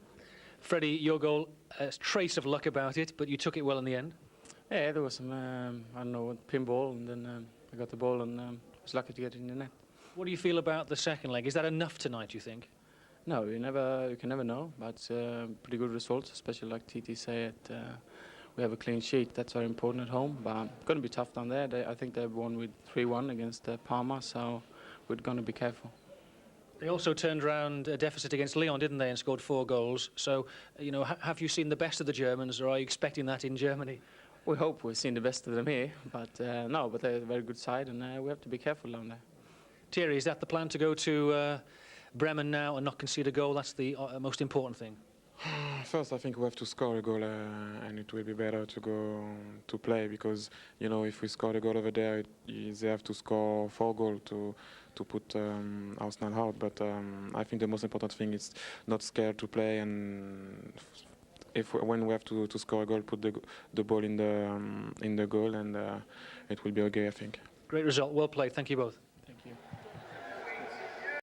Freddie, your goal, a trace of luck about it, but you took it well in the end. Yeah, there was some I don't know, pinball, and then I got the ball and was lucky to get it in the net. What do you feel about the second leg? Is that enough tonight, you think? No, you can never know, but it's pretty good results, especially like TT said. We have a clean sheet. That's very important at home, but it's going to be tough down there. I think they won with 3-1 against Parma, so we're going to be careful. They also turned around a deficit against Lyon, didn't they, and scored 4 goals. So, you know, have you seen the best of the Germans, or are you expecting that in Germany? We hope we've seen the best of them here, but no, but they're a very good side, and we have to be careful down there. Thierry, is that the plan, to go to Bremen now and not concede a goal? That's the most important thing. First, I think we have to score a goal, and it will be better to go to play, because you know, if we score a goal over there, they have to score 4 goals to put Arsenal out. But I think the most important thing is not scared to play, and when we have to score a goal, put the ball in the goal, and it will be okay, I think. Great result, well played. Thank you both.